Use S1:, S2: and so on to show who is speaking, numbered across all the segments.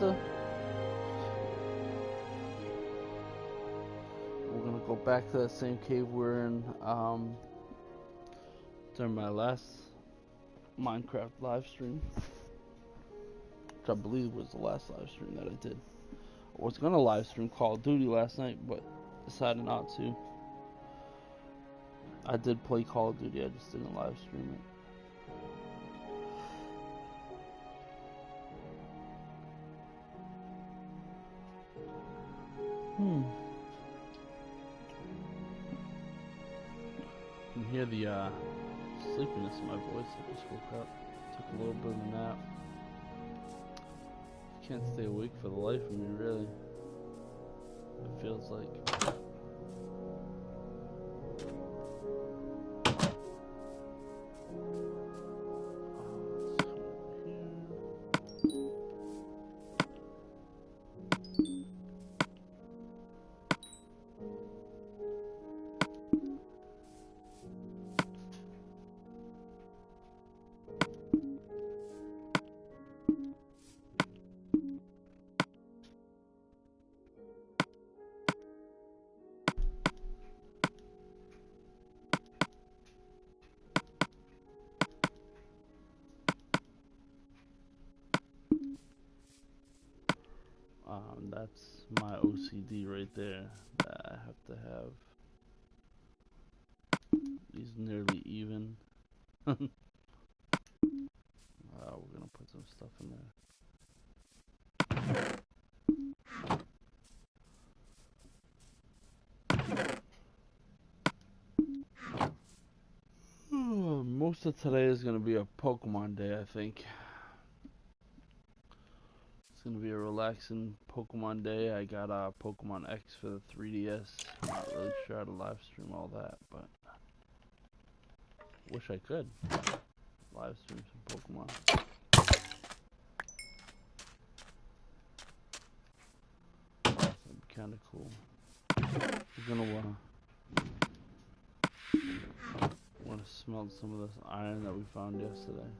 S1: Dizasta. We're gonna go back to that same cave we're in during my last Minecraft live stream, which I believe was the last live stream that I did. I was gonna live stream Call of Duty last night, but decided not to. I did play Call of Duty, I just didn't live stream it. You can hear the sleepiness in my voice. I just woke up, took a little bit of a nap. Can't stay awake for the life of me, really. It feels like. That's my OCD right there. That I have to have these nearly even. We're gonna put some stuff in there. Most of today is gonna be a Pokemon day, I think. It's gonna be a relaxing Pokemon day. I got Pokemon X for the 3DS. I'm not really sure how to live stream all that, but wish I could live stream some Pokemon. That'd be kind of cool. We're gonna want to smelt some of this iron that we found yesterday.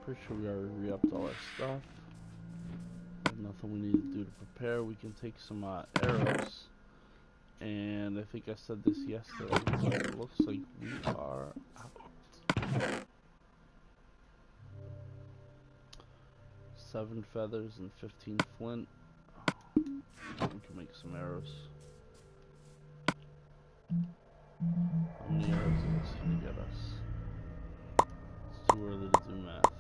S1: Pretty sure we already re-upped all our stuff. There's nothing we need to do to prepare. We can take some arrows. And I think I said this yesterday, but it looks like we are out. 7 feathers and 15 flint. We can make some arrows. How many arrows is this going to get us? It's too early to do math.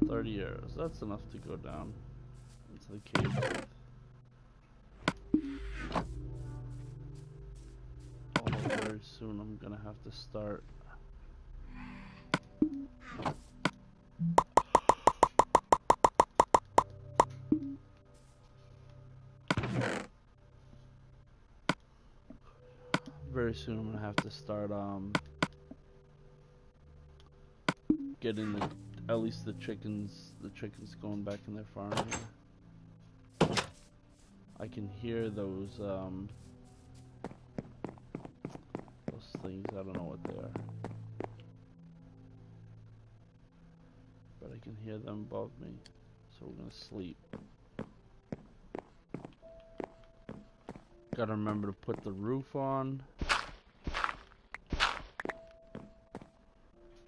S1: 30 arrows. That's enough to go down into the cave with. Although very soon I'm gonna have to start getting at least the chickens going back in their farm here. I can hear those things. I don't know what they are, but I can hear them above me, so we're gonna sleep. Gotta remember to put the roof on,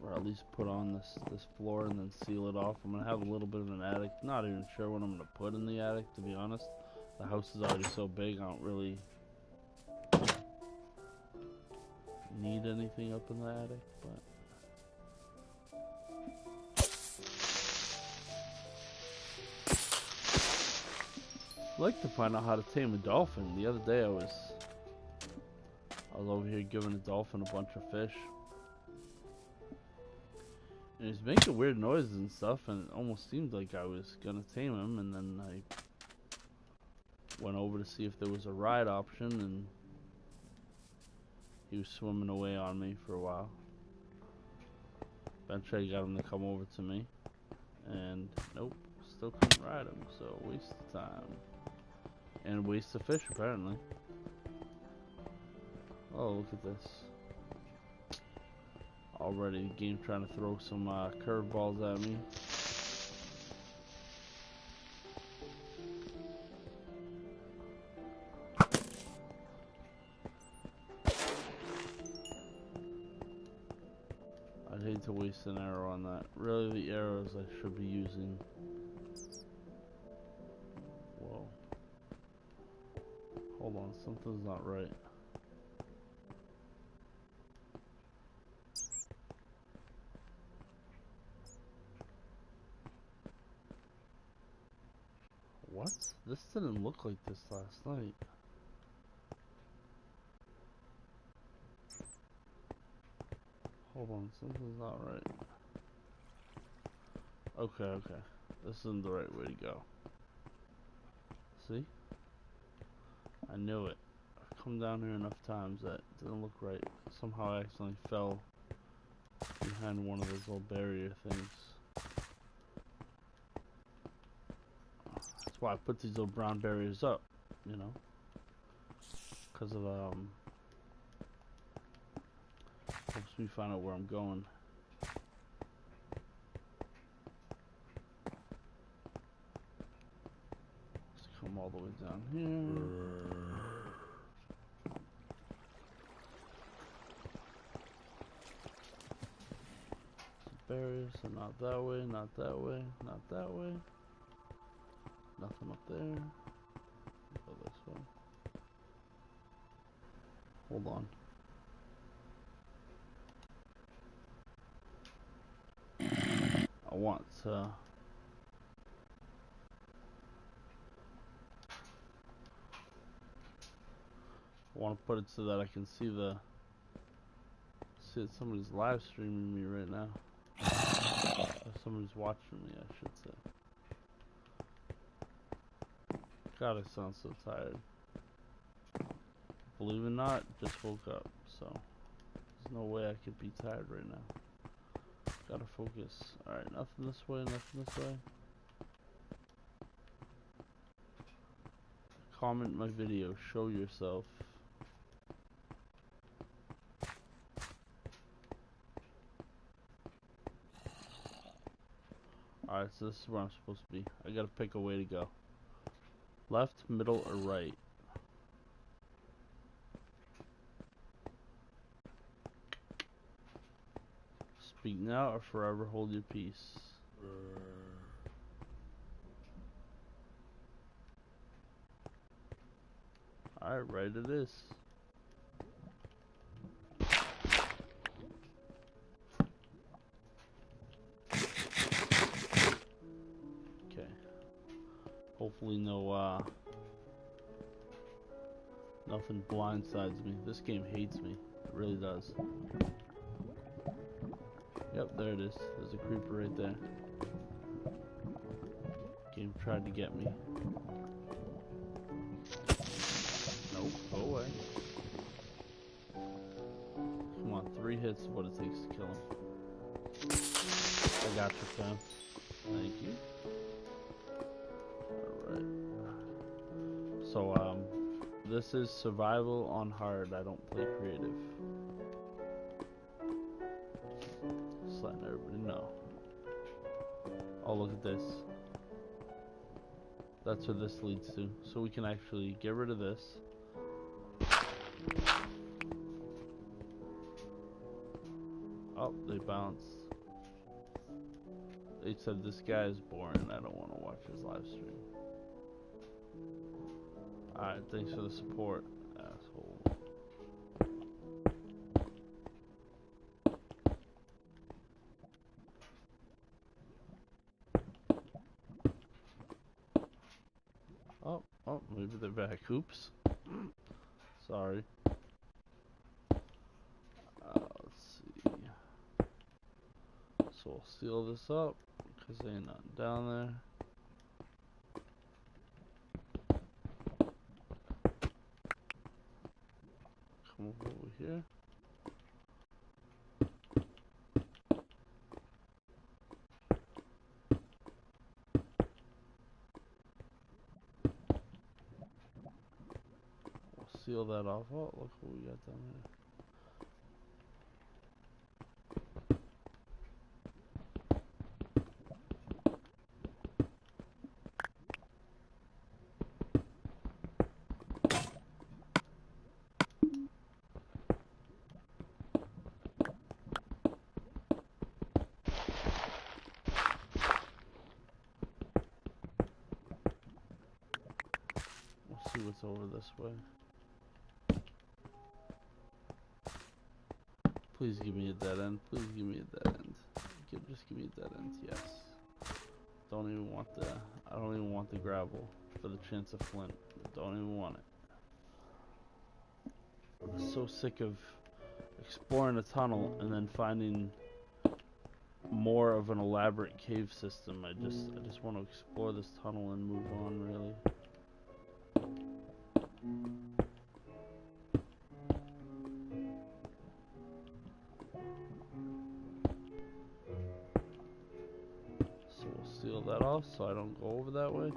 S1: or at least put on this floor and then seal it off. I'm gonna have a little bit of an attic. Not even sure what I'm gonna put in the attic, to be honest. The house is already so big, I don't really need anything up in the attic, but I'd like to find out how to tame a dolphin. The other day I was over here giving a dolphin a bunch of fish. And he was making weird noises and stuff, and it almost seemed like I was gonna tame him, and then I went over to see if there was a ride option, and he was swimming away on me for a while. Eventually I got him to come over to me, and nope, still couldn't ride him, so waste of time. And waste of fish, apparently. Oh, look at this. Already the game trying to throw some curveballs at me. I'd hate to waste an arrow on that. Really, the arrows I should be using. Whoa. Hold on, something's not right. What? This didn't look like this last night. Hold on, something's not right. Okay. This isn't the right way to go. See? I knew it. I've come down here enough times that it didn't look right. Somehow I accidentally fell behind one of those little barrier things. That's why I put these little brown barriers up, you know? Because of, helps me find out where I'm going. Let's come all the way down here. Barriers, so not that way, not that way, not that way. Nothing up there. Go this way. Hold on. I want to put it so that I can see that somebody's live streaming me right now. Or somebody's watching me, I should say. God, I sound so tired. Believe it or not, just woke up, so there's no way I could be tired right now. Gotta focus. Alright, nothing this way, nothing this way. Comment my video, show yourself. Alright, so this is where I'm supposed to be. I gotta pick a way to go. Left, middle, or right? Speak now or forever hold your peace. Alright, right it is. Okay. Hopefully nothing blindsides me. This game hates me. It really does. Yep, there it is. There's a creeper right there. Game tried to get me. Nope, go away. Come on, 3 hits is what it takes to kill him. I got you, fam. Thank you. Alright. So, this is survival on hard. I don't play creative. Just letting everybody know. Oh, look at this. That's what this leads to. So we can actually get rid of this. Oh, they bounced. They said this guy is boring. I don't want to watch his live stream. Alright, thanks for the support, asshole. Oh, maybe they're back. Oops. Sorry. Let's see. So we'll seal this up because there ain't nothing down there. Come over here. We'll seal that off. Oh, look what we got down here. We'll see what's over this way. Please give me a dead end. Please give me a dead end. Just give me a dead end. Yes. I don't even want the gravel for the chance of flint. Don't even want it. I'm so sick of exploring a tunnel and then finding more of an elaborate cave system. I just want to explore this tunnel and move on, really. So we'll seal that off so I don't go over that way.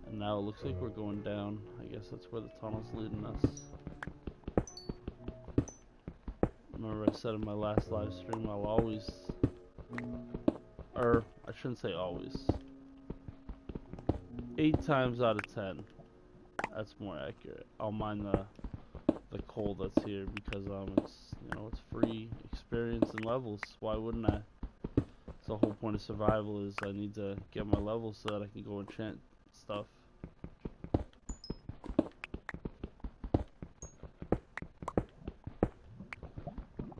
S1: And now it looks like we're going down. I guess that's where the tunnel's leading us. Remember I said in my last live stream, I'll always, or I shouldn't say always, 8 times out of 10, that's more accurate, I'll mine the coal that's here because it's, you know, it's free experience and levels. Why wouldn't I? It's the whole point of survival is I need to get my levels so that I can go enchant stuff.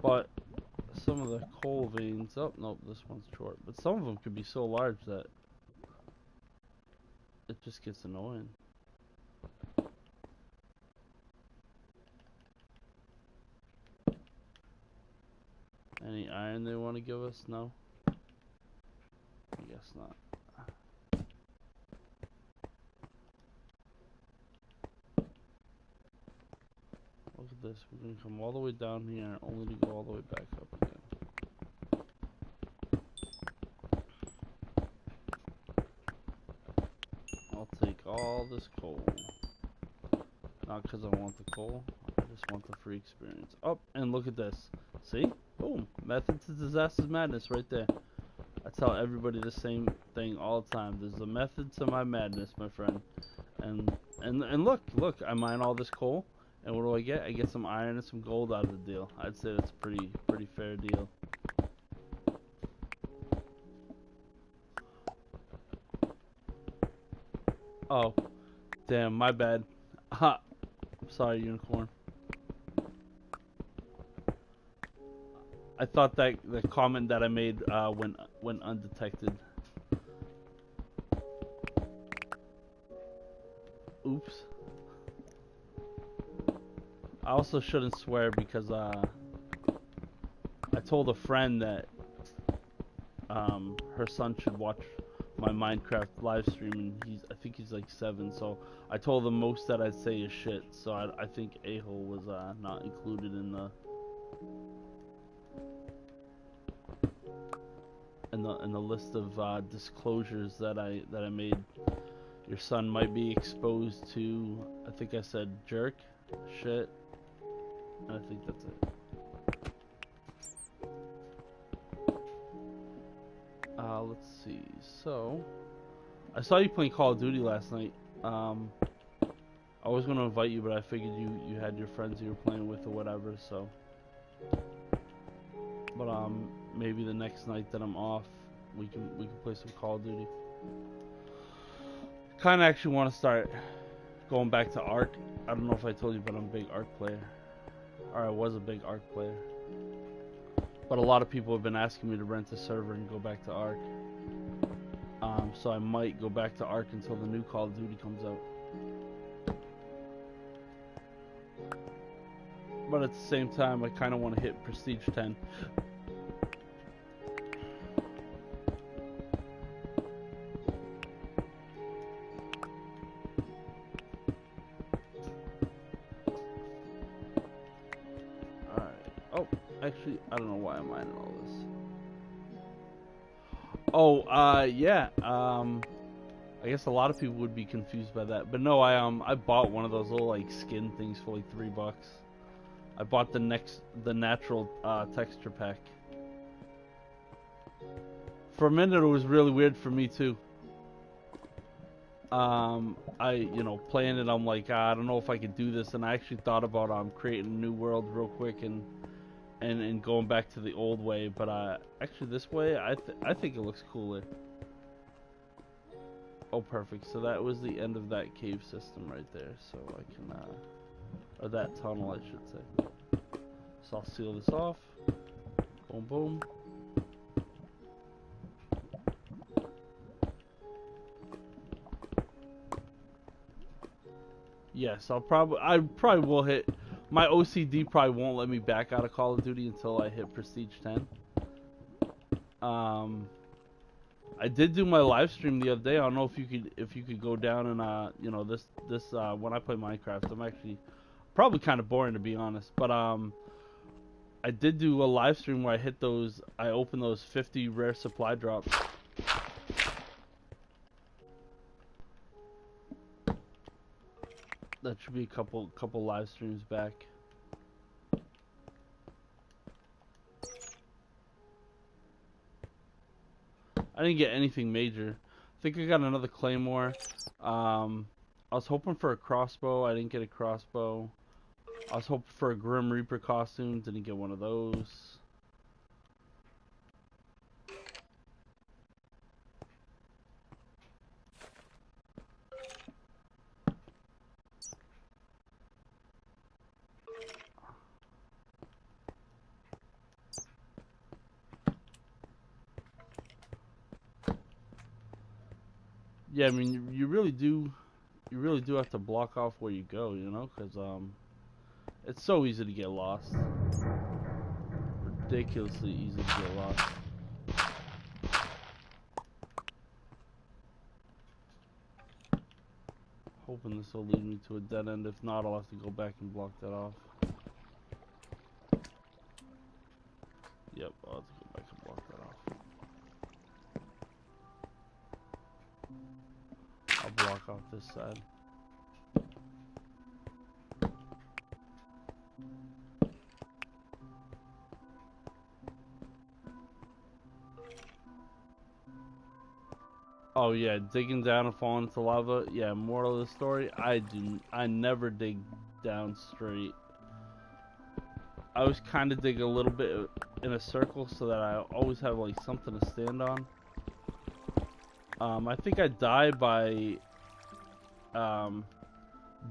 S1: But some of the coal veins, oh nope, this one's short, but some of them could be so large that it just gets annoying. Any iron they want to give us? No? I guess not. Look at this, we're going to come all the way down here only to go all the way back up again. I'll take all this coal. Not because I want the coal, I just want the free experience. Oh, and look at this. See? Boom. Method to Disasta's madness right there. I tell everybody the same thing all the time. There's a method to my madness, my friend. And look, I mine all this coal, and what do I get? I get some iron and some gold out of the deal. I'd say that's a pretty fair deal. Oh, damn, my bad. Ha. Sorry, unicorn. I thought that the comment that I made went undetected. Oops. I also shouldn't swear because I told a friend that her son should watch my Minecraft live stream, and I think he's like 7, so I told him most that I'd say is shit, so I think a-hole was not included in the list of disclosures that I made. Your son might be exposed to, I think I said jerk, shit, and I think that's it. Let's see, so, I saw you playing Call of Duty last night. I was going to invite you, but I figured you had your friends you were playing with or whatever, so. But maybe the next night that I'm off, we can play some Call of Duty. Kind of actually want to start going back to Ark. I don't know if I told you, but I'm a big Ark player. Or I was a big Ark player. But a lot of people have been asking me to rent a server and go back to Ark. So I might go back to Ark until the new Call of Duty comes out. But at the same time, I kind of want to hit Prestige 10. Alright. Oh, actually, I don't know why I'm mining all this. Oh, yeah. I guess a lot of people would be confused by that, but no, I bought one of those little like skin things for like $3. I bought the natural texture pack. For a minute, it was really weird for me too. Playing it, I'm like, I don't know if I could do this, and I actually thought about creating a new world real quick and going back to the old way, but actually this way, I think it looks cooler. Oh, perfect. So that was the end of that cave system right there. So I can, or that tunnel, I should say. So I'll seal this off. Boom, boom. Yes, I probably will hit. My OCD probably won't let me back out of Call of Duty until I hit Prestige 10. I did do my live stream the other day. I don't know if you could go down and this when I play Minecraft, I'm actually probably kind of boring to be honest, but I did do a live stream where I opened those 50 rare supply drops. That should be a couple live streams back. I didn't get anything major. I think I got another claymore. I was hoping for a crossbow. I didn't get a crossbow. I was hoping for a Grim Reaper costume. Didn't get one of those. Yeah, I mean, you really do have to block off where you go, because it's so easy to get lost. Ridiculously easy to get lost. Hoping this will lead me to a dead end. If not, I'll have to go back and block that off. Yep, I'll have to go back and block that off. I'll block off this side. Oh yeah, digging down and falling into lava. Yeah, moral of the story, I never dig down straight. I always kind of dig a little bit in a circle so that I always have like something to stand on. I think I die by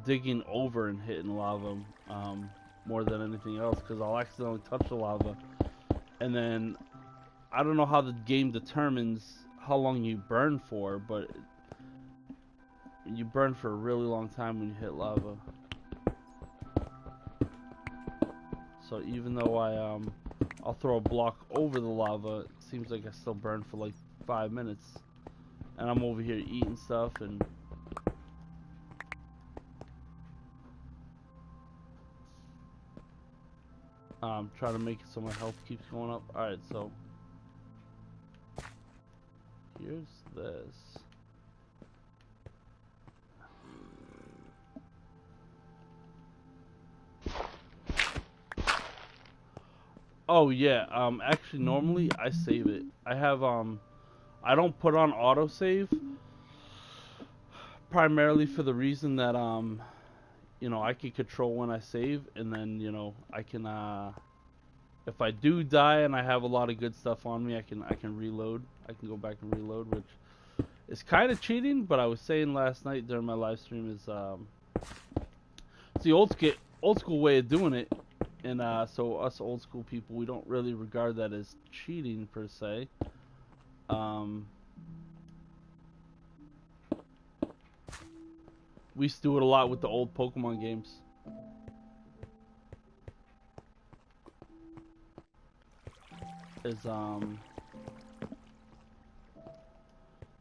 S1: digging over and hitting lava more than anything else, because I'll accidentally touch the lava, and then I don't know how the game determines how long you burn for, but you burn for a really long time when you hit lava. So even though I'll throw a block over the lava, it seems like I still burn for like 5 minutes, and I'm over here eating stuff and trying to make it so my health keeps going up. Alright, so here's this. Oh yeah, actually normally I save it. I have I don't put on autosave primarily for the reason that I can control when I save, and then I can if I do die and I have a lot of good stuff on me, I can reload. I can go back and reload, which is kind of cheating, but I was saying last night during my live stream is it's the old school way of doing it. And so us old school people, we don't really regard that as cheating per se. We used to do it a lot with the old Pokemon games. Is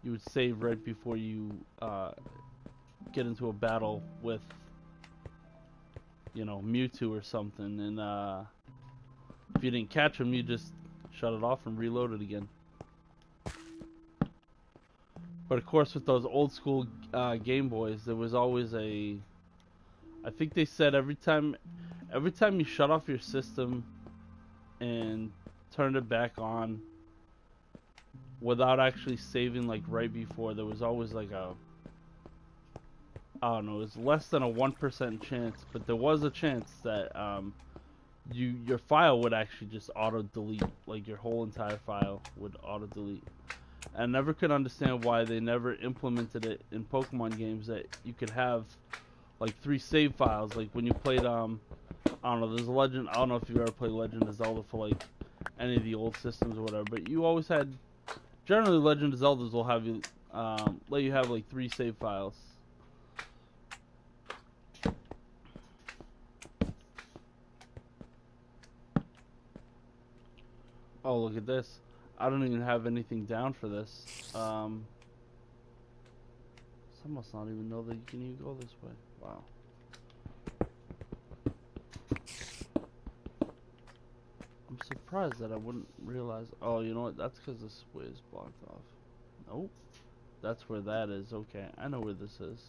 S1: you would save right before you get into a battle with, you know, Mewtwo or something, and if you didn't catch him, you just shut it off and reload it again. But of course, with those old school Game Boys, there was always a. I think they said every time you shut off your system and turned it back on without actually saving, like right before, there was always like a. I don't know, it was less than a 1% chance, but there was a chance that your file would actually just auto delete, like your whole entire file would auto delete. I never could understand why they never implemented it in Pokemon games that you could have like 3 save files. Like when you played I don't know, there's a Legend. I don't know if you ever played Legend of Zelda for like any of the old systems or whatever, but you always had. Generally, Legend of Zeldas will have you let you have like 3 save files. Oh, look at this. I don't even have anything down for this. Some must not even know that you can even go this way. Wow. I'm surprised that I wouldn't realize. Oh, you know what? That's because this way is blocked off. Nope. That's where that is. Okay, I know where this is.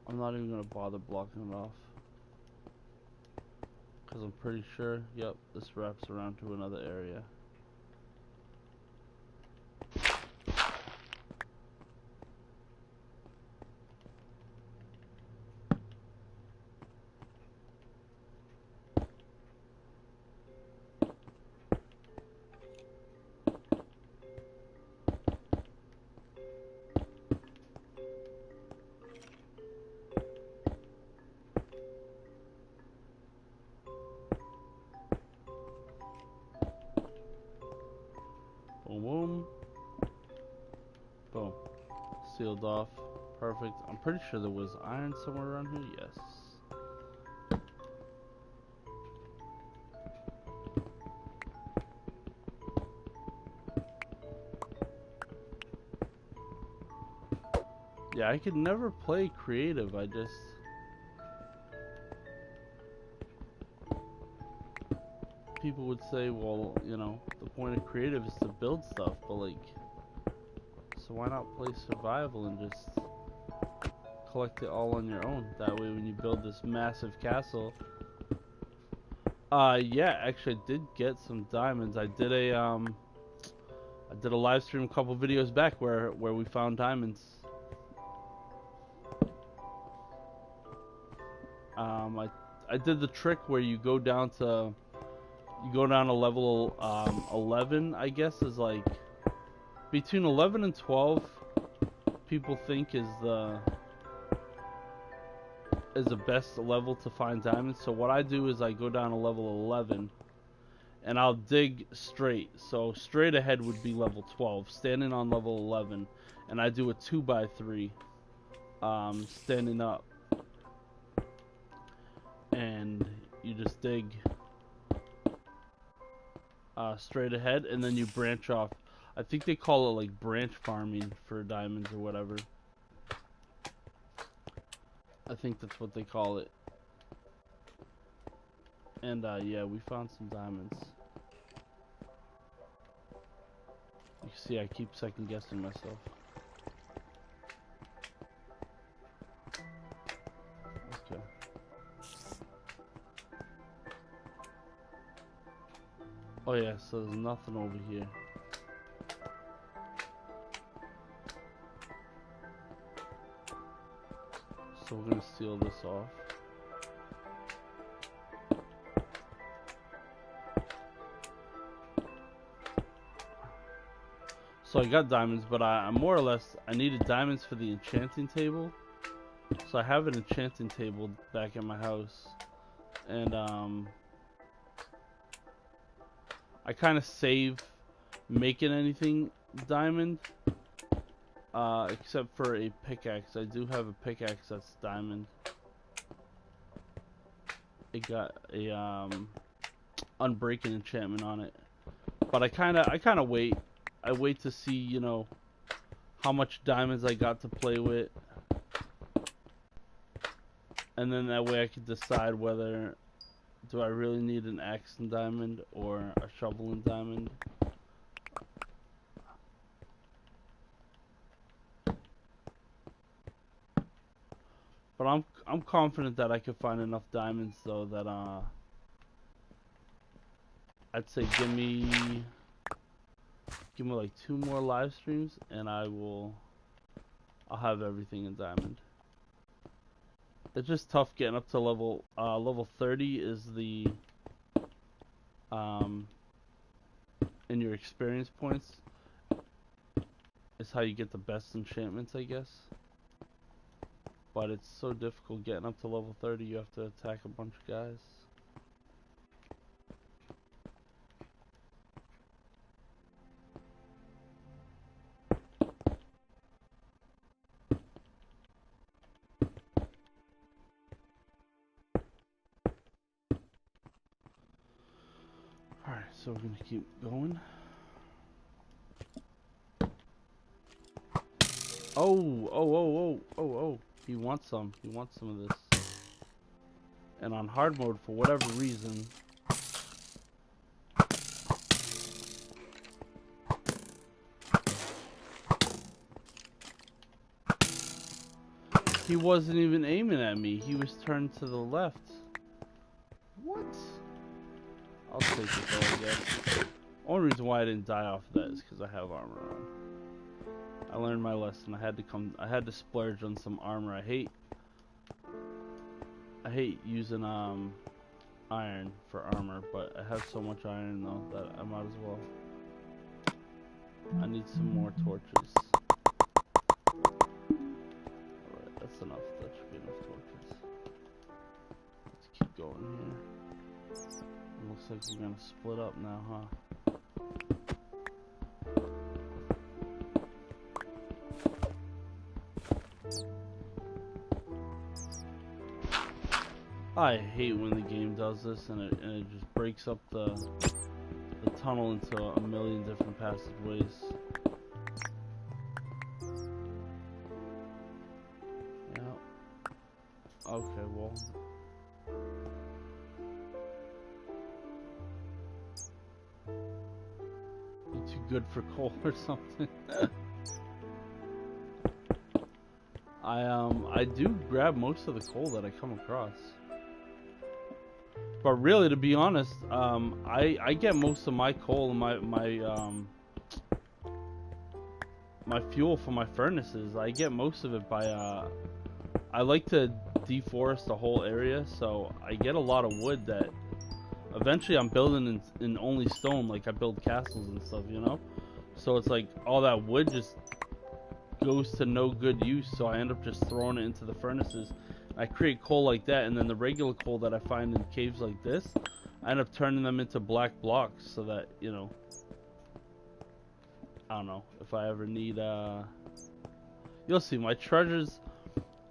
S1: I'm not even going to bother blocking it off. Because I'm pretty sure, yep, this wraps around to another area. Boom, boom. Boom. Sealed off. Perfect. I'm pretty sure there was iron somewhere around here. Yes. Yeah, I could never play creative. I just... People would say, well, you know, the point of creative is to build stuff, but like... So why not play survival and just collect it all on your own? That way when you build this massive castle... yeah, actually I did get some diamonds. I did a live stream a couple videos back where we found diamonds. I did the trick where you go down to level 11, I guess, is like between 11 and 12 people think is the best level to find diamonds. So what I do is I go down to level 11 and I'll dig straight. So straight ahead would be level 12, standing on level 11, and I do a 2x3 standing up, and you just dig straight ahead, and then you branch off. I think they call it like branch farming for diamonds or whatever. I think that's what they call it. And yeah, we found some diamonds. You can see I keep second guessing myself. Okay. Oh yeah, so there's nothing over here. So we're gonna seal this off. So I got diamonds, but I more or less, I needed diamonds for the enchanting table. So I have an enchanting table back at my house. And I kind of save making anything diamond. except for a pickaxe. I do have a pickaxe that's diamond. It got a unbreaking enchantment on it. But I kinda wait. I wait to see, you know, how much diamonds I got to play with. And then that way I could decide whether do I really need an axe in diamond or a shovel in diamond. But I'm confident that I could find enough diamonds though that I'd say give me like 2 more live streams and I'll have everything in diamond. It's just tough getting up to level 30 is the in your experience points is how you get the best enchantments, I guess. But it's so difficult getting up to level 30. You have to attack a bunch of guys. Alright, so we're gonna keep going. Oh. He wants some. He wants some of this. And on hard mode, for whatever reason, he wasn't even aiming at me. He was turned to the left. What? I'll take it though, I guess. Only reason why I didn't die off of that is because I have armor on. I learned my lesson. I had to splurge on some armor. I hate using iron for armor, but I have so much iron though that I might as well. I need some more torches. Alright, that's enough. That should be enough torches. Let's keep going here. It looks like we're gonna split up now, huh? I hate when the game does this and it just breaks up the tunnel into a million different passageways. Yeah. Okay, well. You too good for coal or something? I do grab most of the coal that I come across. But really, to be honest, I get most of my coal and my fuel for my furnaces. I get most of it by I like to deforest the whole area, so I get a lot of wood that eventually I'm building in only stone. Like I build castles and stuff, you know. So it's like all that wood just goes to no good use. So I end up just throwing it into the furnaces. I create coal like that, and then the regular coal that I find in caves like this, I end up turning them into black blocks so that, you know, I don't know, if I ever need, you'll see, my treasures,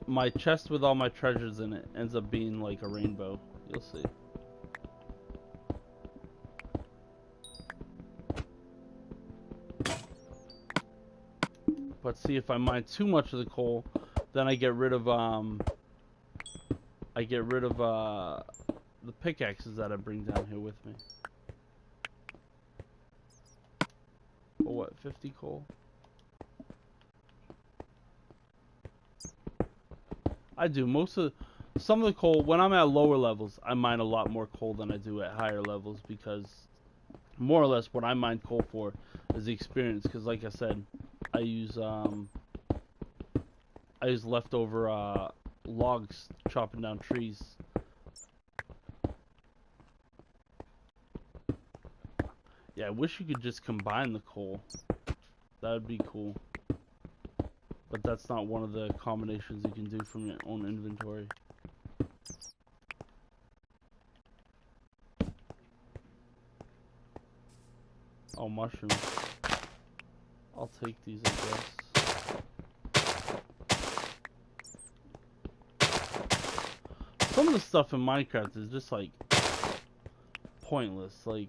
S1: my chest with all my treasures in it ends up being like a rainbow. You'll see. But see, if I mine too much of the coal, then I get rid of, the pickaxes that I bring down here with me. Oh, what, 50 coal? I do some of the coal, when I'm at lower levels, I mine a lot more coal than I do at higher levels, because more or less what I mine coal for is the experience, because like I said, I use leftover logs chopping down trees. Yeah, I wish you could just combine the coal. That would be cool. But that's not one of the combinations you can do from your own inventory. Oh, mushrooms. I'll take these, I guess. some of the stuff in Minecraft is just like pointless. Like,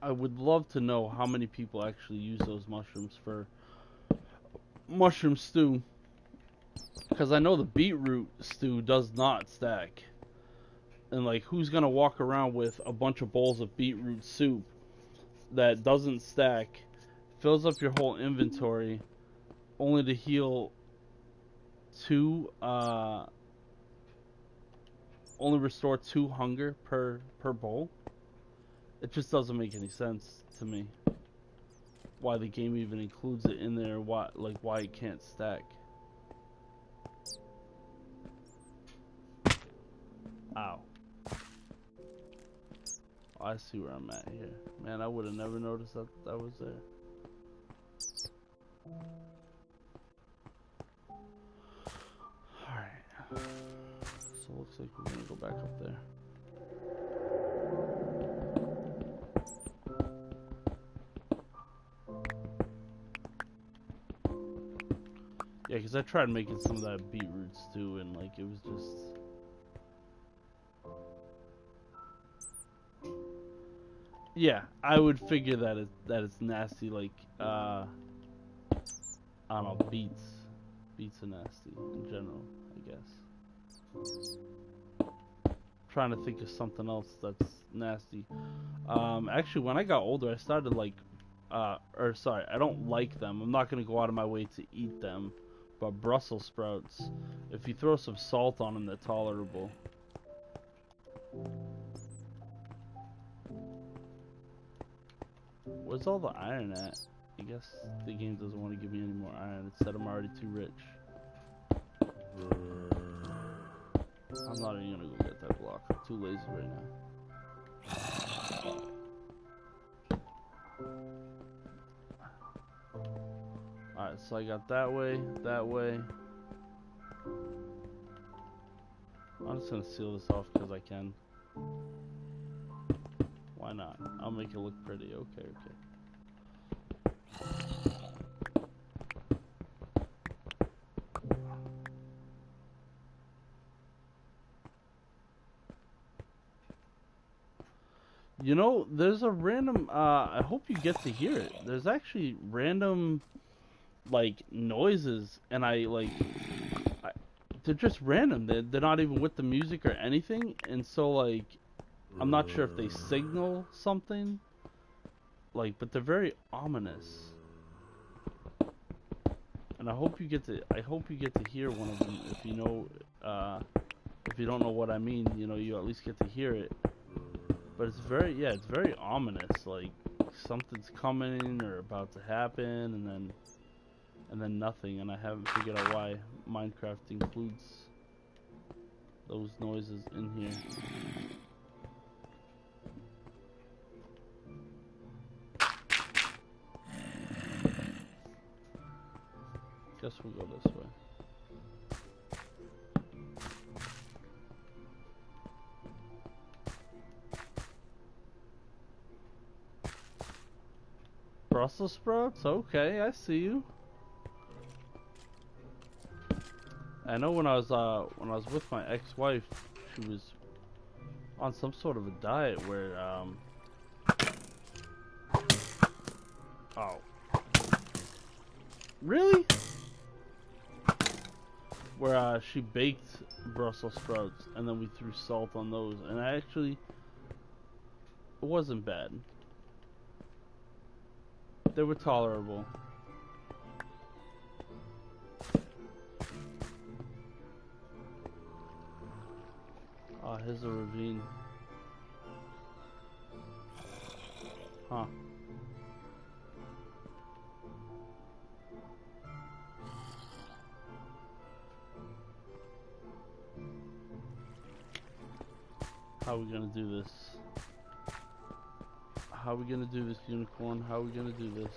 S1: I would love to know how many people actually use those mushrooms for mushroom stew, because I know the beetroot stew does not stack. And like, who's gonna walk around with a bunch of bowls of beetroot soup that doesn't stack, fills up your whole inventory, only to heal only restore 2 hunger per bowl? It just doesn't make any sense to me. Why the game even includes it in there? Why it can't stack? Ow. Oh, I see where I'm at here. Man, I would have never noticed that that was there. Alright. So it looks like we're gonna go back up there. Yeah, because I tried making some of that beetroot stew and like it was just... Yeah, I would figure that it's nasty, like, I don't know, beets. Beets are nasty in general, I guess. Trying to think of something else that's nasty. Actually, when I got older, I started like, I don't like them. I'm not gonna go out of my way to eat them. But Brussels sprouts, if you throw some salt on them, they're tolerable. Where's all the iron at? I guess the game doesn't want to give me any more iron. It said I'm already too rich. I'm not even gonna go get that block. I'm too lazy right now. Alright, so I got that way, that way. I'm just gonna seal this off because I can. Why not? I'll make it look pretty. Okay, okay. You know, there's a random, I hope you get to hear it. There's actually random, like, noises, and they're just random. They're not even with the music or anything, and so, like, I'm not sure if they signal something, like, but they're very ominous. And I hope you get to hear one of them. If you know, if you don't know what I mean, you know, you at least get to hear it. But it's very, yeah, it's very ominous. Like something's coming or about to happen, and then nothing. And I haven't figured out why Minecraft includes those noises in here. Guess we'll go this way. Brussels sprouts? Okay, I see you. I know when I was with my ex-wife, she was on some sort of a diet where oh. Really? Where she baked Brussels sprouts and then we threw salt on those, and it wasn't bad. They were tolerable. Here's a ravine. Huh. How are we gonna do this? How are we gonna do this, unicorn? How are we gonna do this?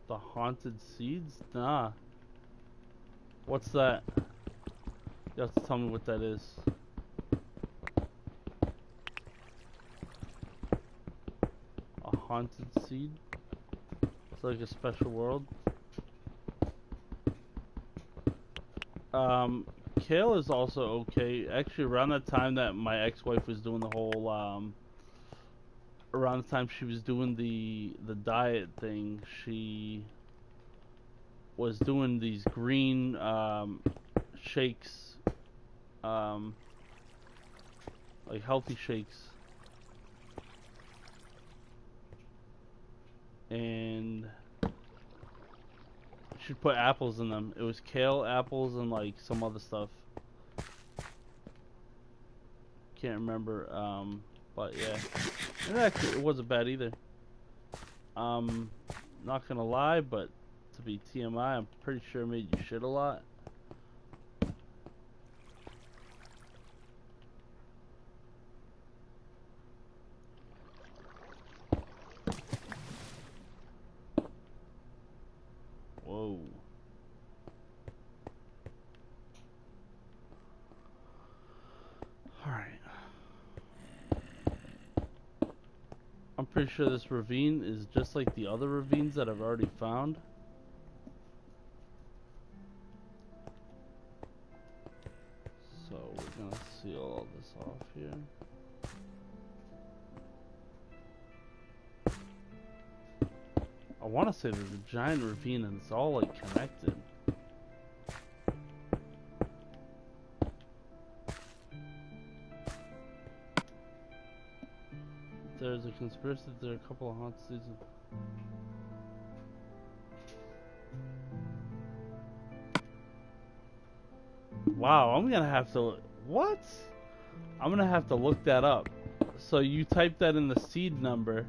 S1: The haunted seeds? Nah. What's that? You have to tell me what that is. A haunted seed? What's like a special world. Kale is also okay. Actually, around that time that my ex-wife was doing the whole, around the time she was doing the diet thing, she was doing these green, shakes, like healthy shakes. And she'd put apples in them. It was kale, apples, and like some other stuff. Can't remember, but yeah. And actually, it wasn't bad either. Not gonna lie, but to be TMI, I'm pretty sure it made you shit a lot. Whoa. Alright. I'm pretty sure this ravine is just like the other ravines that I've already found. So we're gonna seal all this off here. I want to say there's a giant ravine and it's all like connected. There's a conspiracy that there are a couple of haunted seasons. Wow, I'm gonna have to. What? I'm gonna have to look that up. So you type that in the seed number.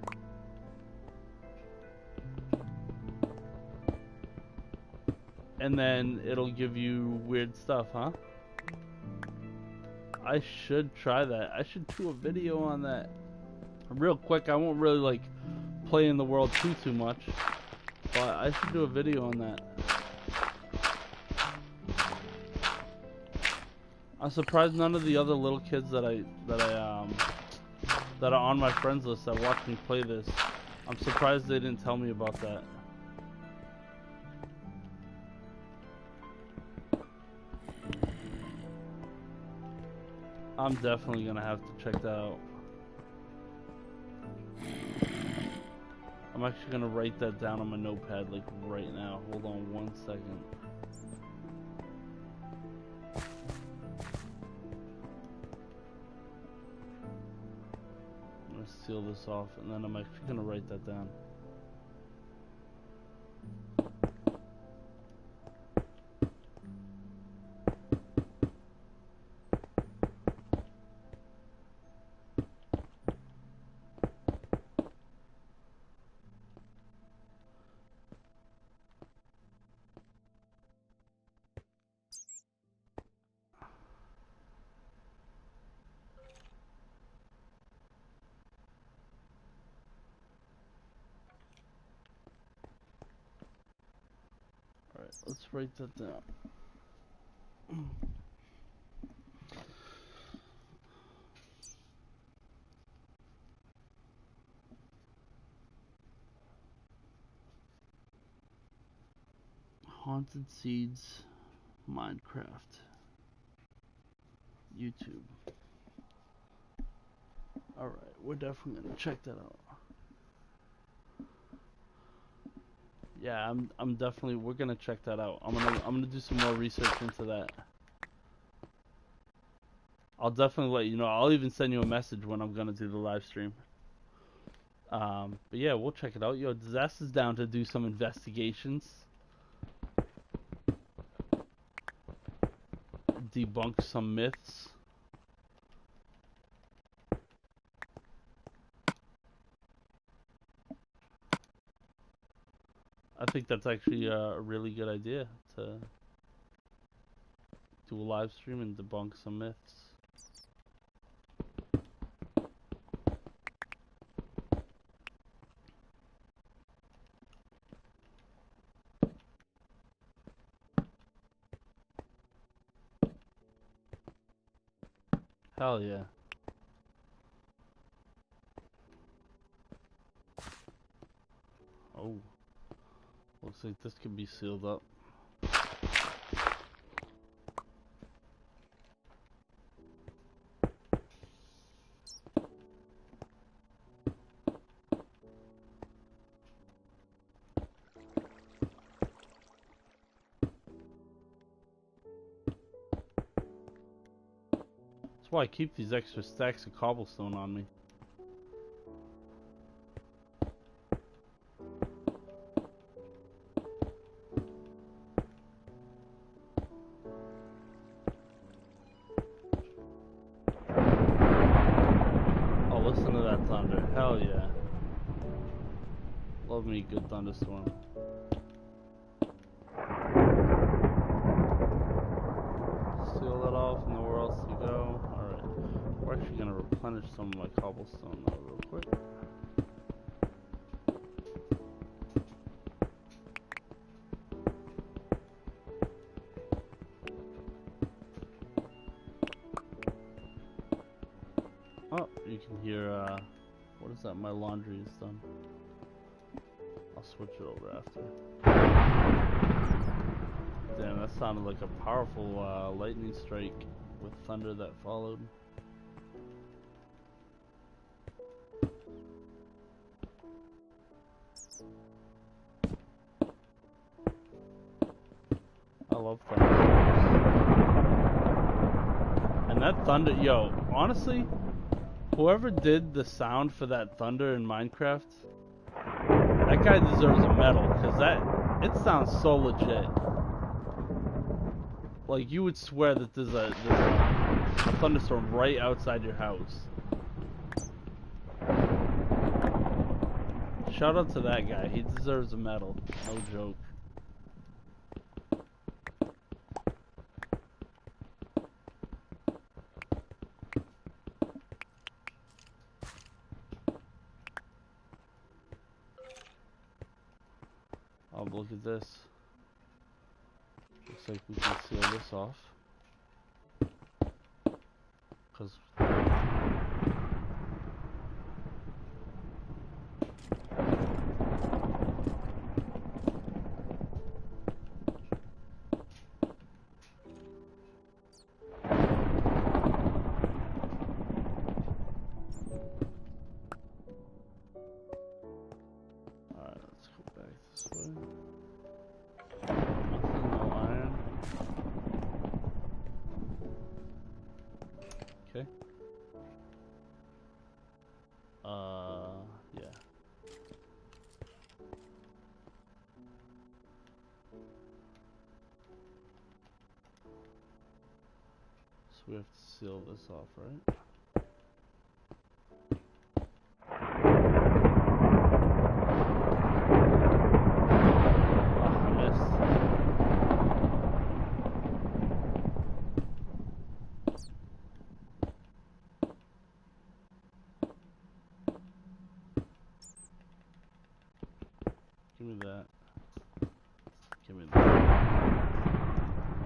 S1: And then it'll give you weird stuff, huh? I should try that. I should do a video on that. Real quick, I won't really like play in the world too much. But I should do a video on that. I'm surprised none of the other little kids that are on my friends list that watch me play this. I'm surprised they didn't tell me about that. I'm definitely gonna have to check that out. I'm actually gonna write that down on my notepad like right now. Hold on 1 second. I'm gonna seal this off and then I'm actually gonna write that down. Alright, let's write that down. Haunted Seeds, Minecraft, YouTube. Alright, we're definitely gonna check that out. Yeah, I'm definitely, we're gonna check that out. I'm gonna do some more research into that. I'll definitely let you know. I'll even send you a message when I'm gonna do the live stream. But yeah, we'll check it out. Yo, Dizasta's down to do some investigations. Debunk some myths. I think that's actually a really good idea to do a live stream and debunk some myths. Hell yeah. Oh. Looks like this could be sealed up. That's why I keep these extra stacks of cobblestone on me. Oh, listen to that thunder. Hell yeah. Love me a good thunderstorm. Seal that off, nowhere else to go. Alright. We're actually gonna replenish some of my cobblestone though real quick. Oh, you can hear what is that? My laundry is done. I'll switch it over after. Damn, that sounded like a powerful lightning strike with thunder that followed. I love thunder. And that thunder, yo, honestly, whoever did the sound for that thunder in Minecraft, that guy deserves a medal, because it sounds so legit. Like, you would swear that there's a thunderstorm right outside your house. Shout out to that guy. He deserves a medal. No joke. Oh, look at this. Looks like we can seal this off. Because alright, let's go back this way. Nothing, no iron. Okay. Yeah. So we have to seal this off, right? Oh, I missed. Give me that. Give me that.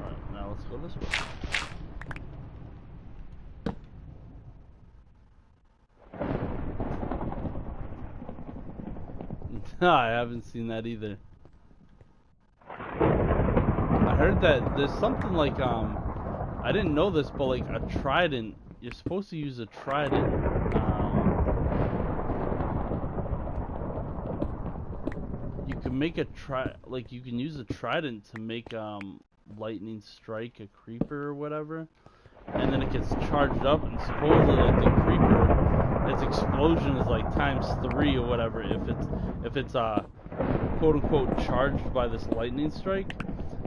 S1: Alright, now let's go this way. I haven't seen that either. I heard that there's something like, I didn't know this, but like a trident, you're supposed to use a trident, you can make a you can use a trident to make, lightning strike a creeper or whatever, and then it gets charged up, and supposedly like the creeper, its explosion is like ×3 or whatever if it's quote unquote charged by this lightning strike,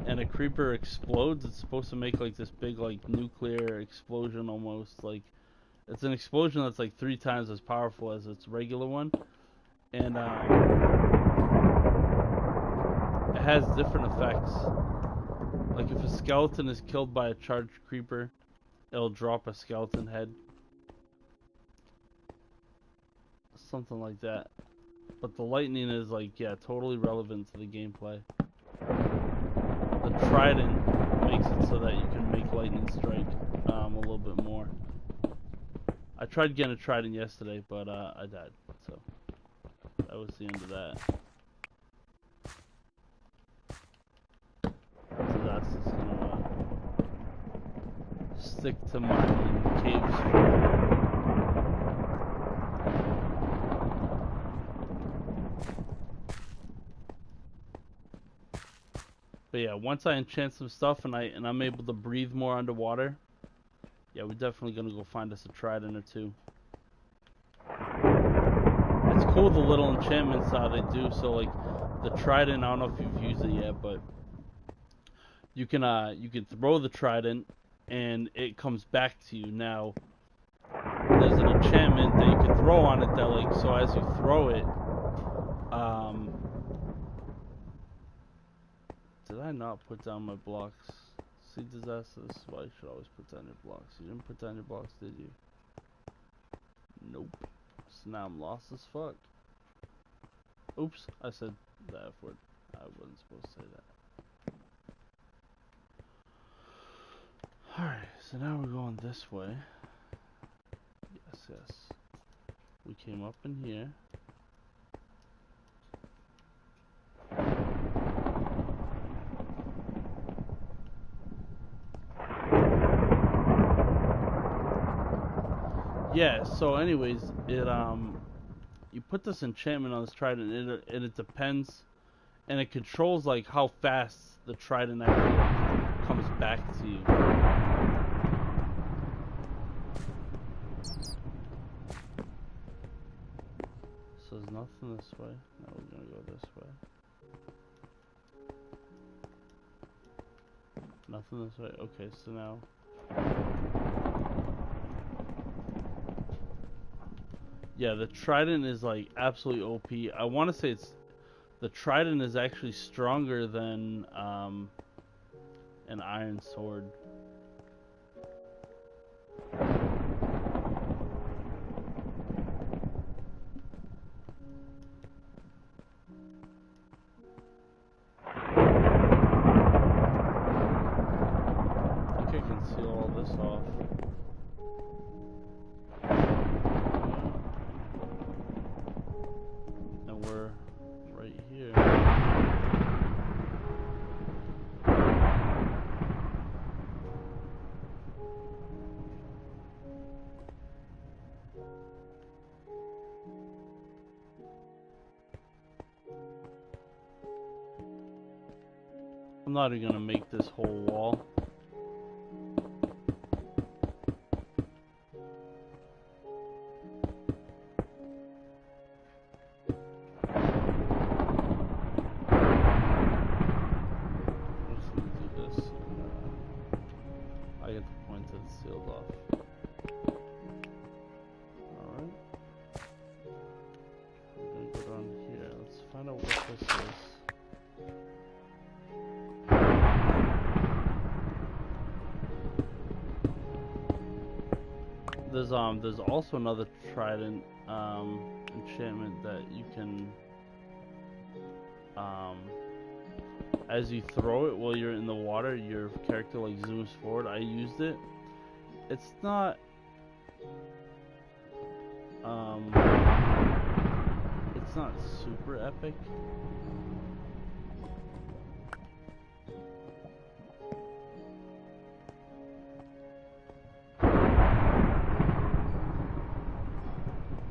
S1: and a creeper explodes. It's supposed to make like this big like nuclear explosion almost. Like it's an explosion that's like 3 times as powerful as its regular one, and it has different effects. Like if a skeleton is killed by a charged creeper, it'll drop a skeleton head. Something like that. But the lightning is like, yeah, totally relevant to the gameplay. The trident makes it so that you can make lightning strike a little bit more. I tried getting a trident yesterday, but I died. So that was the end of that. stick to mining caves for now. But yeah, once I enchant some stuff and I'm able to breathe more underwater, yeah, we're definitely gonna go find us a trident or two. It's cool the little enchantments they do. So like the trident, I don't know if you've used it yet, but you can throw the trident and it comes back to you. Now there's an enchantment that you can throw on it that like so as you throw it, did I not put down my blocks? See, Dizasta, this is why you should always put down your blocks. You didn't put down your blocks, did you? Nope. So now I'm lost as fuck. Oops, I said the F word. I wasn't supposed to say that. Alright, so now we're going this way. Yes. We came up in here. Yeah, so anyways, you put this enchantment on this trident and it depends and it controls like how fast the trident actually like, comes back to you. So there's nothing this way. Now we're gonna go this way. Nothing this way. Okay, so now yeah, the trident is like absolutely OP. I want to say the trident is actually stronger than an iron sword. I think I can seal all this off. And we're right here. I'm not even gonna make this whole wall. Sealed off. Alright. We're gonna go down here. Let's find out what this is. There's also another trident enchantment that you can as you throw it while you're in the water, your character like zooms forward. I used it. It's not super epic.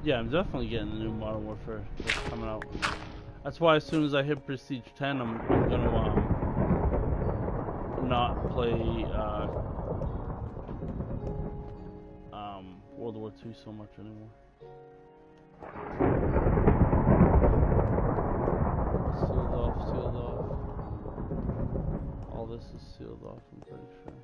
S1: Yeah, I'm definitely getting the new Modern Warfare that's coming out. That's why as soon as I hit Prestige 10, I'm gonna not play World War II so much anymore. Sealed off. All this is sealed off, I'm pretty sure.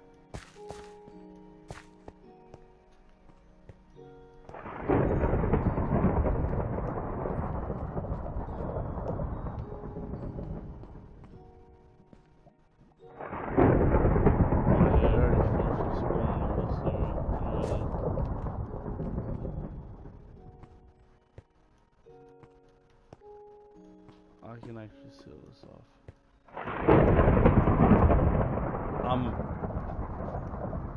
S1: I can actually seal this off.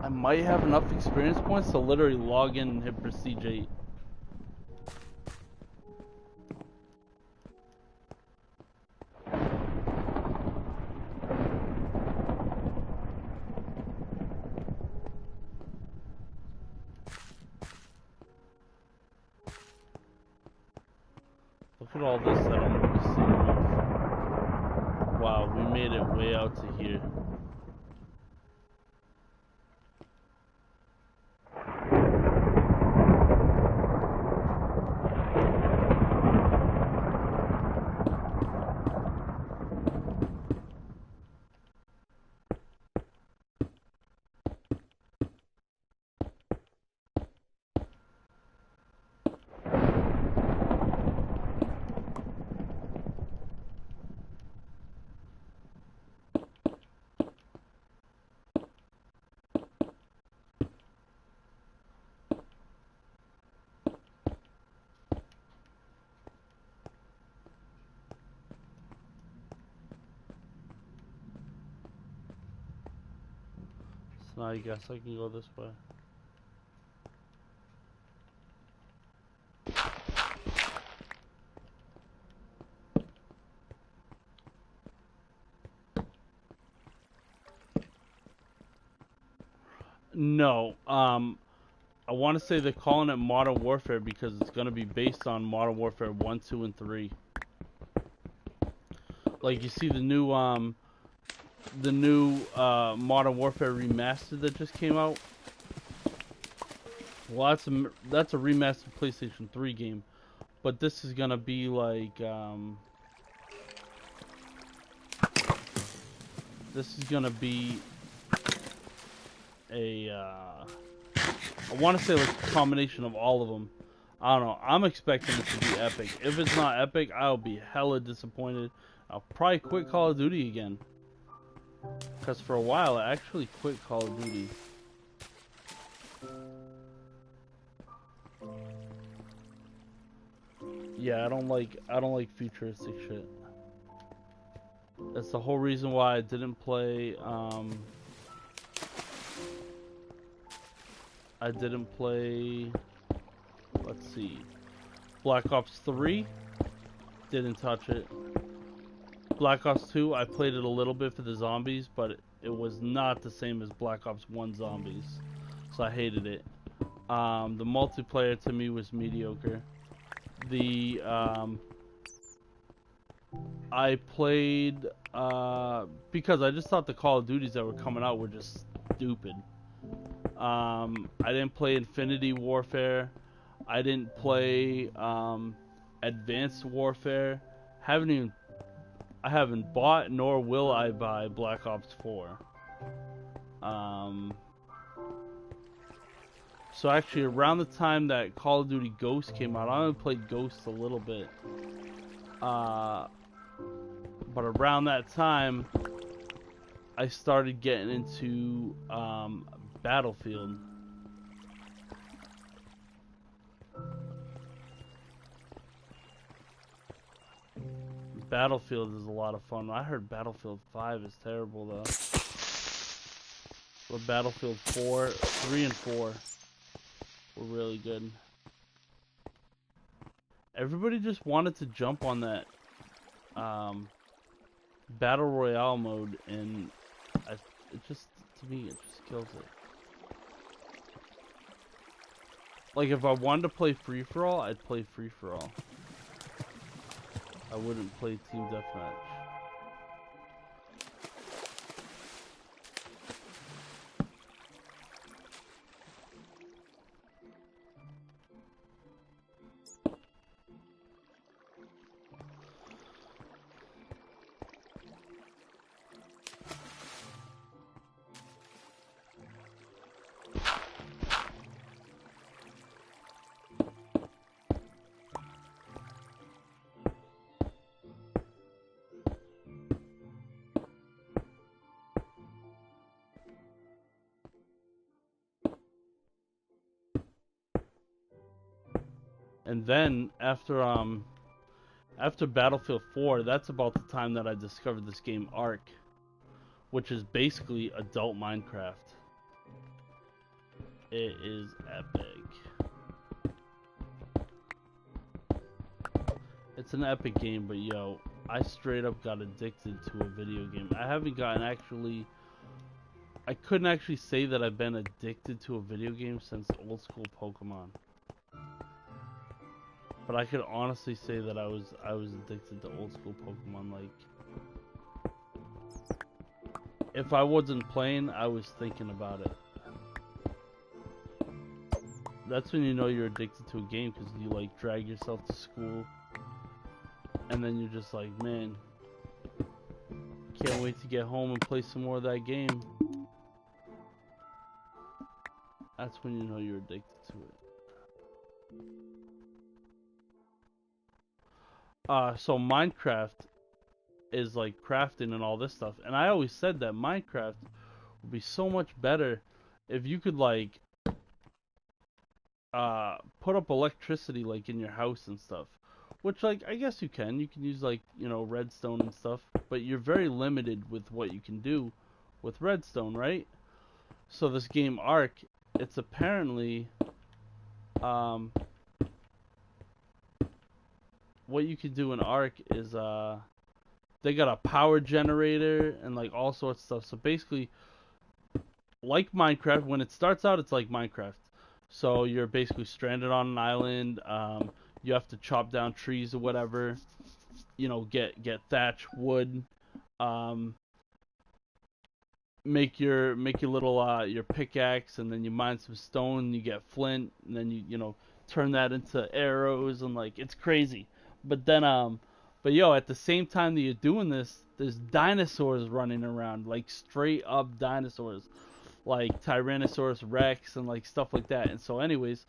S1: I might have enough experience points to literally log in and hit Prestige 8. at all this that I'm gonna be seeing. Wow, we made it way out to here. So now I guess I can go this way. No, I want to say they're calling it Modern Warfare because it's going to be based on Modern Warfare 1, 2, and 3. Like, you see the new Modern Warfare remastered that just came out? Well, that's a remastered PlayStation 3 game. But this is going to be like, this is going to be I want to say like a combination of all of them. I don't know. I'm expecting it to be epic. If it's not epic, I'll be hella disappointed. I'll probably quit Call of Duty again. Because for a while, I actually quit Call of Duty. Yeah, I don't like futuristic shit. That's the whole reason why I didn't play, let's see, Black Ops 3, didn't touch it. Black Ops 2, I played it a little bit for the zombies, but it was not the same as Black Ops 1 zombies, so I hated it. The multiplayer to me was mediocre. I played, because I just thought the Call of Duties that were coming out were just stupid. I didn't play Infinity Warfare. I didn't play Advanced Warfare. I haven't bought nor will I buy Black Ops 4. So actually around the time that Call of Duty Ghosts came out, I only played Ghosts a little bit. But around that time, I started getting into Battlefield. Battlefield is a lot of fun. I heard Battlefield 5 is terrible though. But Battlefield 4, 3 and 4 were really good. Everybody just wanted to jump on that Battle Royale mode, and it just, to me, it just kills it. Like, if I wanted to play free-for-all, I'd play free-for-all. I wouldn't play Team Deathmatch. And then after Battlefield 4, that's about the time that I discovered this game Ark, which is basically adult Minecraft. It is epic. It's an epic game, but yo, I straight up got addicted to a video game. I couldn't actually say that I've been addicted to a video game since old school Pokemon. But I could honestly say that I was addicted to old school Pokemon. Like, if I wasn't playing, I was thinking about it. That's when you know you're addicted to a game, because you like drag yourself to school, and then you're just like, man, can't wait to get home and play some more of that game. That's when you know you're addicted to it. So Minecraft is like crafting and all this stuff, and I always said that Minecraft would be so much better if you could like put up electricity like in your house and stuff, which like I guess you can use like, you know, redstone and stuff, but you're very limited with what you can do with redstone, right? So this game Ark, it's apparently what you can do in Ark is they got a power generator and like all sorts of stuff. So basically, like Minecraft, when it starts out, it's like Minecraft. So you're basically stranded on an island. You have to chop down trees or whatever. You know, get thatch, wood. Make your little your pickaxe, and then you mine some stone. And you get flint, and then you know turn that into arrows, and like it's crazy. But then but yo, at the same time that you're doing this, there's dinosaurs running around, like straight up dinosaurs, like Tyrannosaurus Rex and like stuff like that. And so, anyways,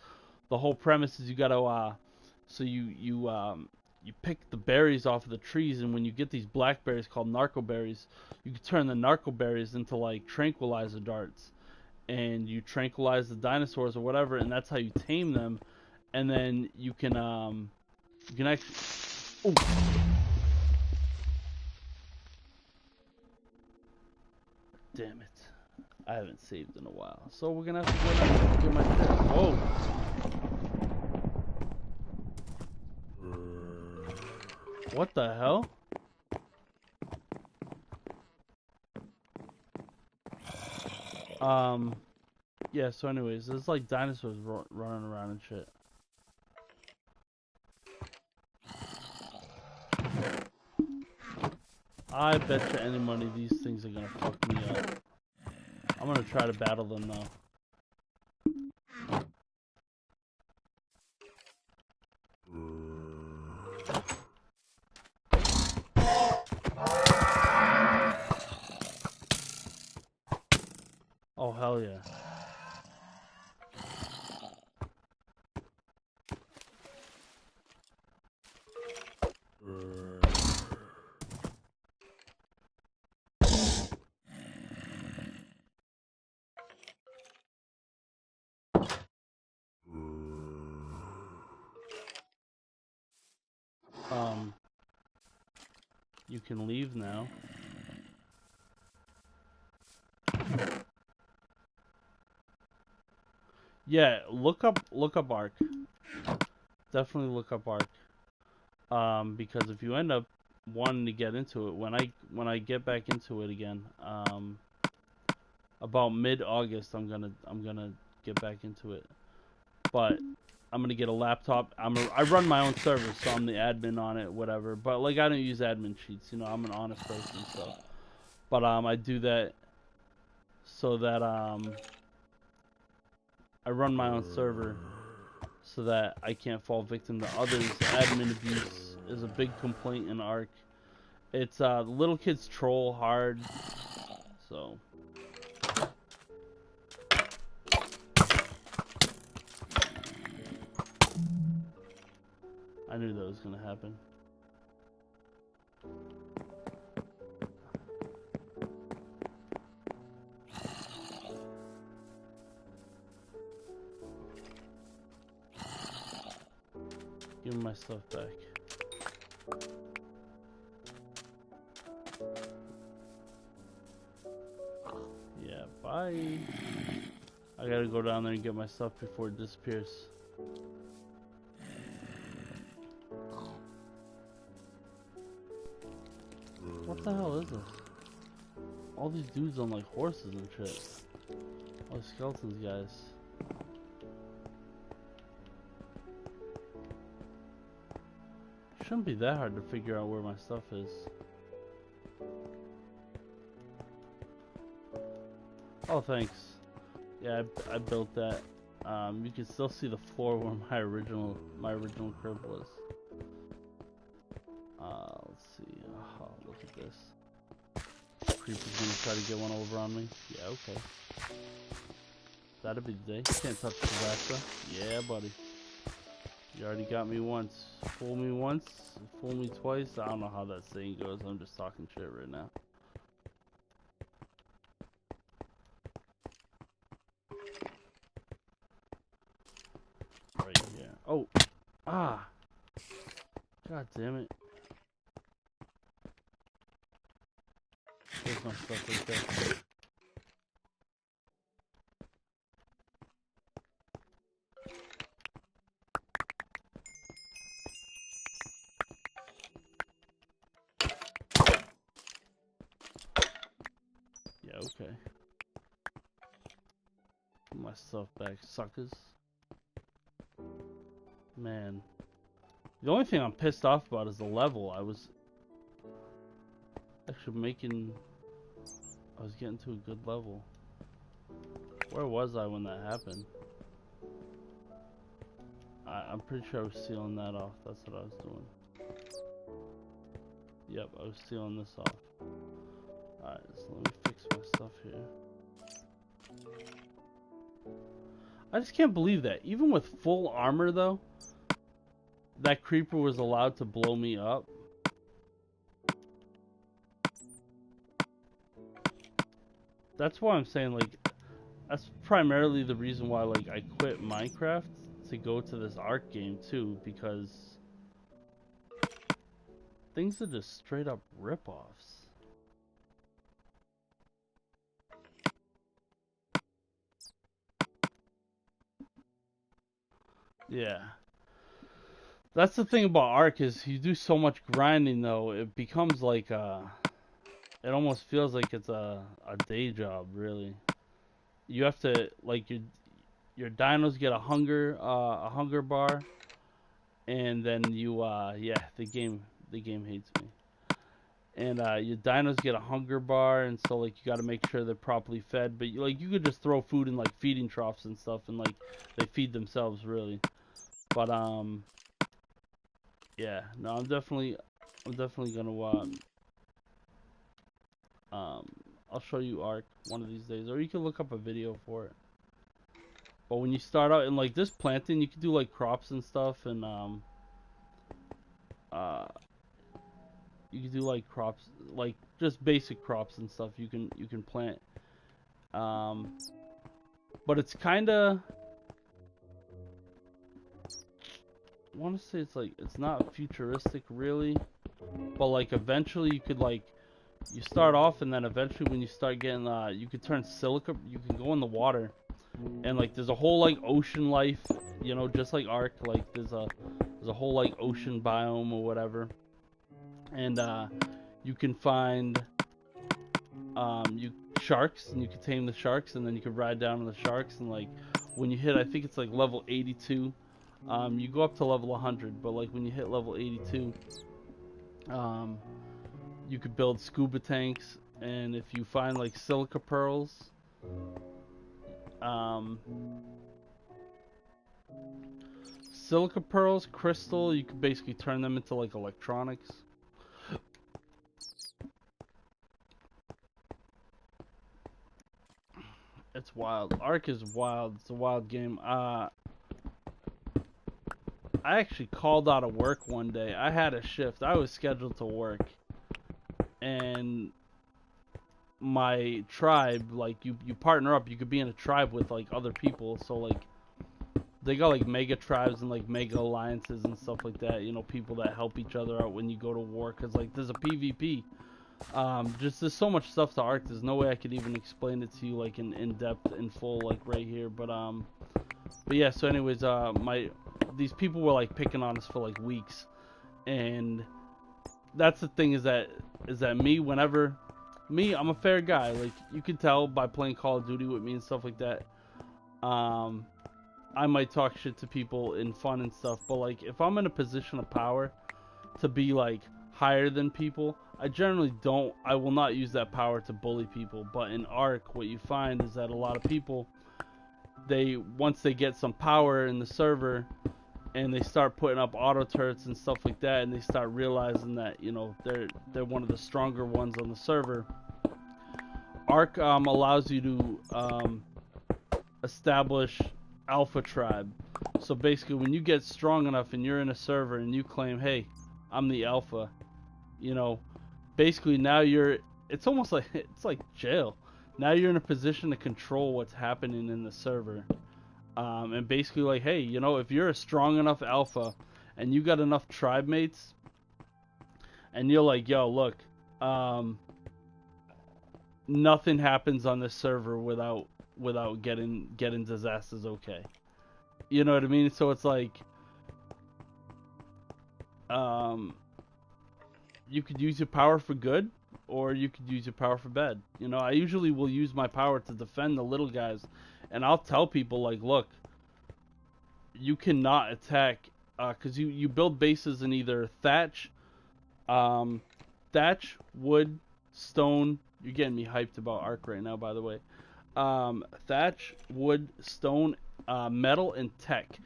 S1: the whole premise is you gotta so you pick the berries off of the trees, and when you get these blackberries called narco berries, you can turn the narco berries into like tranquilizer darts, and you tranquilize the dinosaurs or whatever, and that's how you tame them. And then you can actually. Oh. Damn it. I haven't saved in a while. So we're gonna have to go down and get my shit. Whoa. What the hell? Yeah, so anyways, there's like dinosaurs running around and shit. I bet you any money these things are gonna fuck me up. I'm gonna try to battle them though. Oh hell yeah. You can leave now. Yeah, look up Ark. Definitely look up Ark. Because if you end up wanting to get into it, when I get back into it again, about mid-August, I'm gonna get back into it. But I'm gonna get a laptop. I run my own server, so I'm the admin on it, whatever. But like I don't use admin cheats, you know. I'm an honest person, so. But I do that so that I run my own server so that I can't fall victim to others. Admin abuse is a big complaint in Ark. It's little kids troll hard, so. I knew that was gonna happen. Give me my stuff back. Yeah, bye. I gotta go down there and get my stuff before it disappears. What the hell is this? All these dudes on like horses and shit. All the skeletons, guys. shouldn't be that hard to figure out where my stuff is. Oh, thanks. Yeah, I built that. You can still see the floor where my original crib was. Let's see. Oh, look at this. Creeper's gonna try to get one over on me. Yeah, okay. That'll be the day. Can't touch Dizasta. Yeah, buddy. You already got me once. Fool me once, fool me twice. I don't know how that saying goes. I'm just talking shit right now. Right here. Oh! Ah! God damn it. There's my stuff right there. Yeah, okay. Put my stuff back, suckers. Man. The only thing I'm pissed off about is the level. I was actually I was getting to a good level. Where was I when that happened? I'm pretty sure I was sealing that off. That's what I was doing. Yep, I was sealing this off. Alright, so let me fix my stuff here. I just can't believe that. Even with full armor, though, that creeper was allowed to blow me up. That's why I'm saying, like, that's primarily the reason why, like, I quit Minecraft to go to this Ark game, too, because things are just straight up rip-offs. Yeah. That's the thing about Ark is you do so much grinding, though, it becomes like it almost feels like it's a day job, really. You have to, like, your dinos get a hunger bar, and then you yeah, the game hates me. And your dinos get a hunger bar, and so, like, you got to make sure they're properly fed. But you could just throw food in, like, feeding troughs and stuff, and, like, they feed themselves, really. But yeah, no, I'm definitely gonna I'll show you Ark one of these days, or you can look up a video for it. But when you start out in, like, this planting, you can do, like, crops and stuff, and you can do, like, crops, like, just basic crops and stuff you can plant. But it's kind of, I want to say it's not futuristic, really, but, like, eventually you could, like, you start off, and then eventually when you start getting you could turn silica, you can go in the water, and, like, there's a whole, like, ocean life, you know, just like Ark. Like, there's a whole, like, ocean biome or whatever, and you can find sharks, and you can tame the sharks, and then you can ride down on the sharks, and, like, when you hit, I think it's like level 82, you go up to level 100, but, like, when you hit level 82, you could build scuba tanks, and if you find, like, silica pearls, crystal, you could basically turn them into, like, electronics. It's wild. Ark is wild. It's a wild game. I actually called out of work one day. I had a shift. I was scheduled to work, and my tribe, like, you partner up. You could be in a tribe with, like, other people, so, like, they got, like, mega tribes and, like, mega alliances and stuff like that, you know, people that help each other out when you go to war, because, like, there's a PvP. Just, there's so much stuff to Ark, there's no way I could even explain it to you, like, in depth, in full, like, right here, but yeah, so anyways, these people were, like, picking on us for, like, weeks, and that's the thing, is that I'm a fair guy, like, you can tell by playing Call of Duty with me and stuff like that. I might talk shit to people in fun and stuff, but, like, if I'm in a position of power, to be like higher than people. I generally don't. I will not use that power to bully people. But in Ark, what you find is that a lot of people, they once they get some power in the server, and they start putting up auto turrets and stuff like that, and they start realizing that they're one of the stronger ones on the server. Ark allows you to establish alpha tribe. So basically, when you get strong enough and you're in a server and you claim, "Hey, I'm the alpha," basically now it's almost like it's like jail. Now you're in a position to control what's happening in the server. And basically like, hey, if you're a strong enough alpha and you got enough tribe mates and you're like, yo, look, nothing happens on this server without getting Dizasta's okay. You know what I mean? So it's like, you could use your power for good, or you could use your power for bad. I usually will use my power to defend the little guys, and I'll tell people like, look, you cannot attack, because you build bases in either thatch, wood, stone. You're getting me hyped about Ark right now, by the way. Thatch, wood, stone, metal, and tech.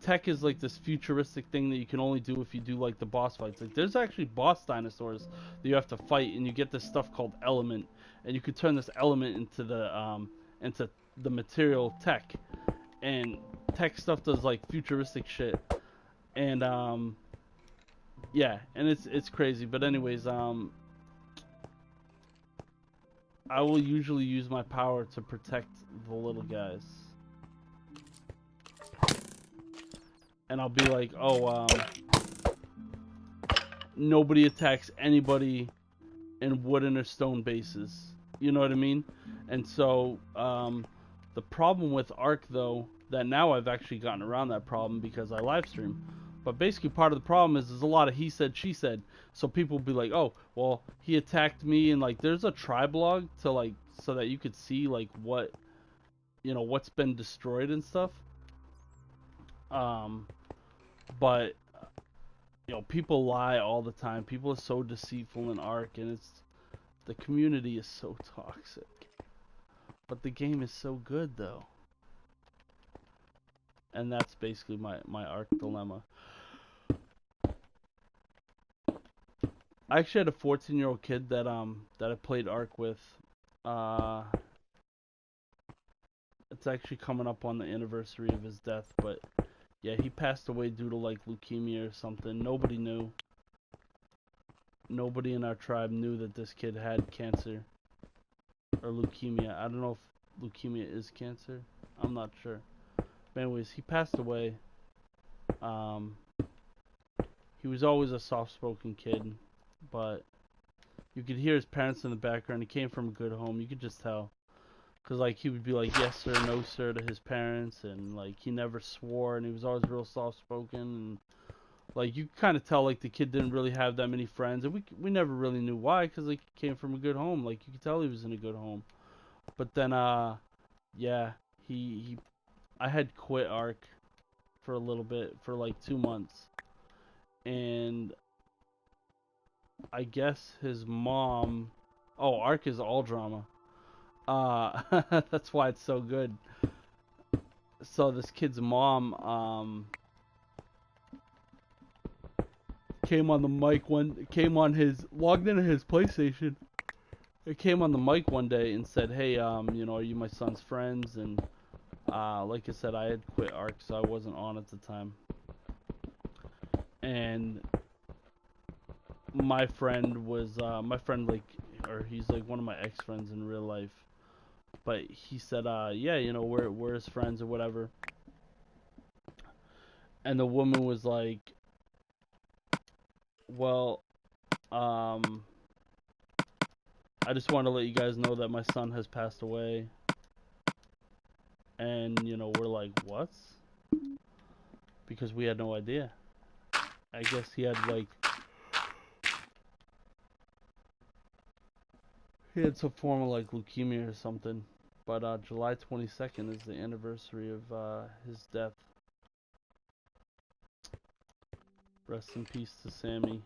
S1: Tech is like this futuristic thing that you can only do if you do like the boss fights. Like there's actually boss dinosaurs that you have to fight, and you get this stuff called element, and you could turn this element into the material tech, and tech stuff does like futuristic shit, and yeah, and it's crazy. But anyways, I will usually use my power to protect the little guys. And I'll be like, oh, nobody attacks anybody in wooden or stone bases. You know what I mean? And so, the problem with Ark, though, that now I've actually gotten around that problem because I live stream. But basically, part of the problem is there's a lot of he said, she said. So people will be like, oh, well, he attacked me, and like, there's a tribe log to like, so that you could see like what, what's been destroyed and stuff. But people lie all the time. People are so deceitful in Ark, and the community is so toxic. But the game is so good, though. And that's basically my Ark dilemma. I actually had a 14-year-old kid that I played Ark with. It's actually coming up on the anniversary of his death, but yeah, he passed away due to like leukemia or something. Nobody knew. Nobody in our tribe knew that this kid had cancer or leukemia. I don't know if leukemia is cancer. I'm not sure. But anyways, he passed away. He was always a soft-spoken kid, but you could hear his parents in the background. He came from a good home. You could just tell. Because, like, he would be like, yes, sir, no, sir, to his parents. And, like, he never swore. And he was always real soft-spoken. And, like, you kind of tell, like, the kid didn't really have that many friends. And we never really knew why. Because, like, he came from a good home. Like, you could tell he was in a good home. But then, yeah, I had quit Ark for a little bit. For, like, 2 months. And I guess his mom... Oh, Ark is all drama. That's why it's so good. So this kid's mom logged into his PlayStation. It came on the mic one day and said, "Hey, are you my son's friends?" And like I said, I had quit Ark, so I wasn't on at the time. And my friend was he's like one of my ex-friends in real life. But he said, yeah, we're his friends or whatever. And the woman was like, well, I just want to let you guys know that my son has passed away. And, we're like, what? Because we had no idea. I guess he had, like, he had some form of, like, leukemia or something. But July 22nd is the anniversary of his death. Rest in peace to Sammy.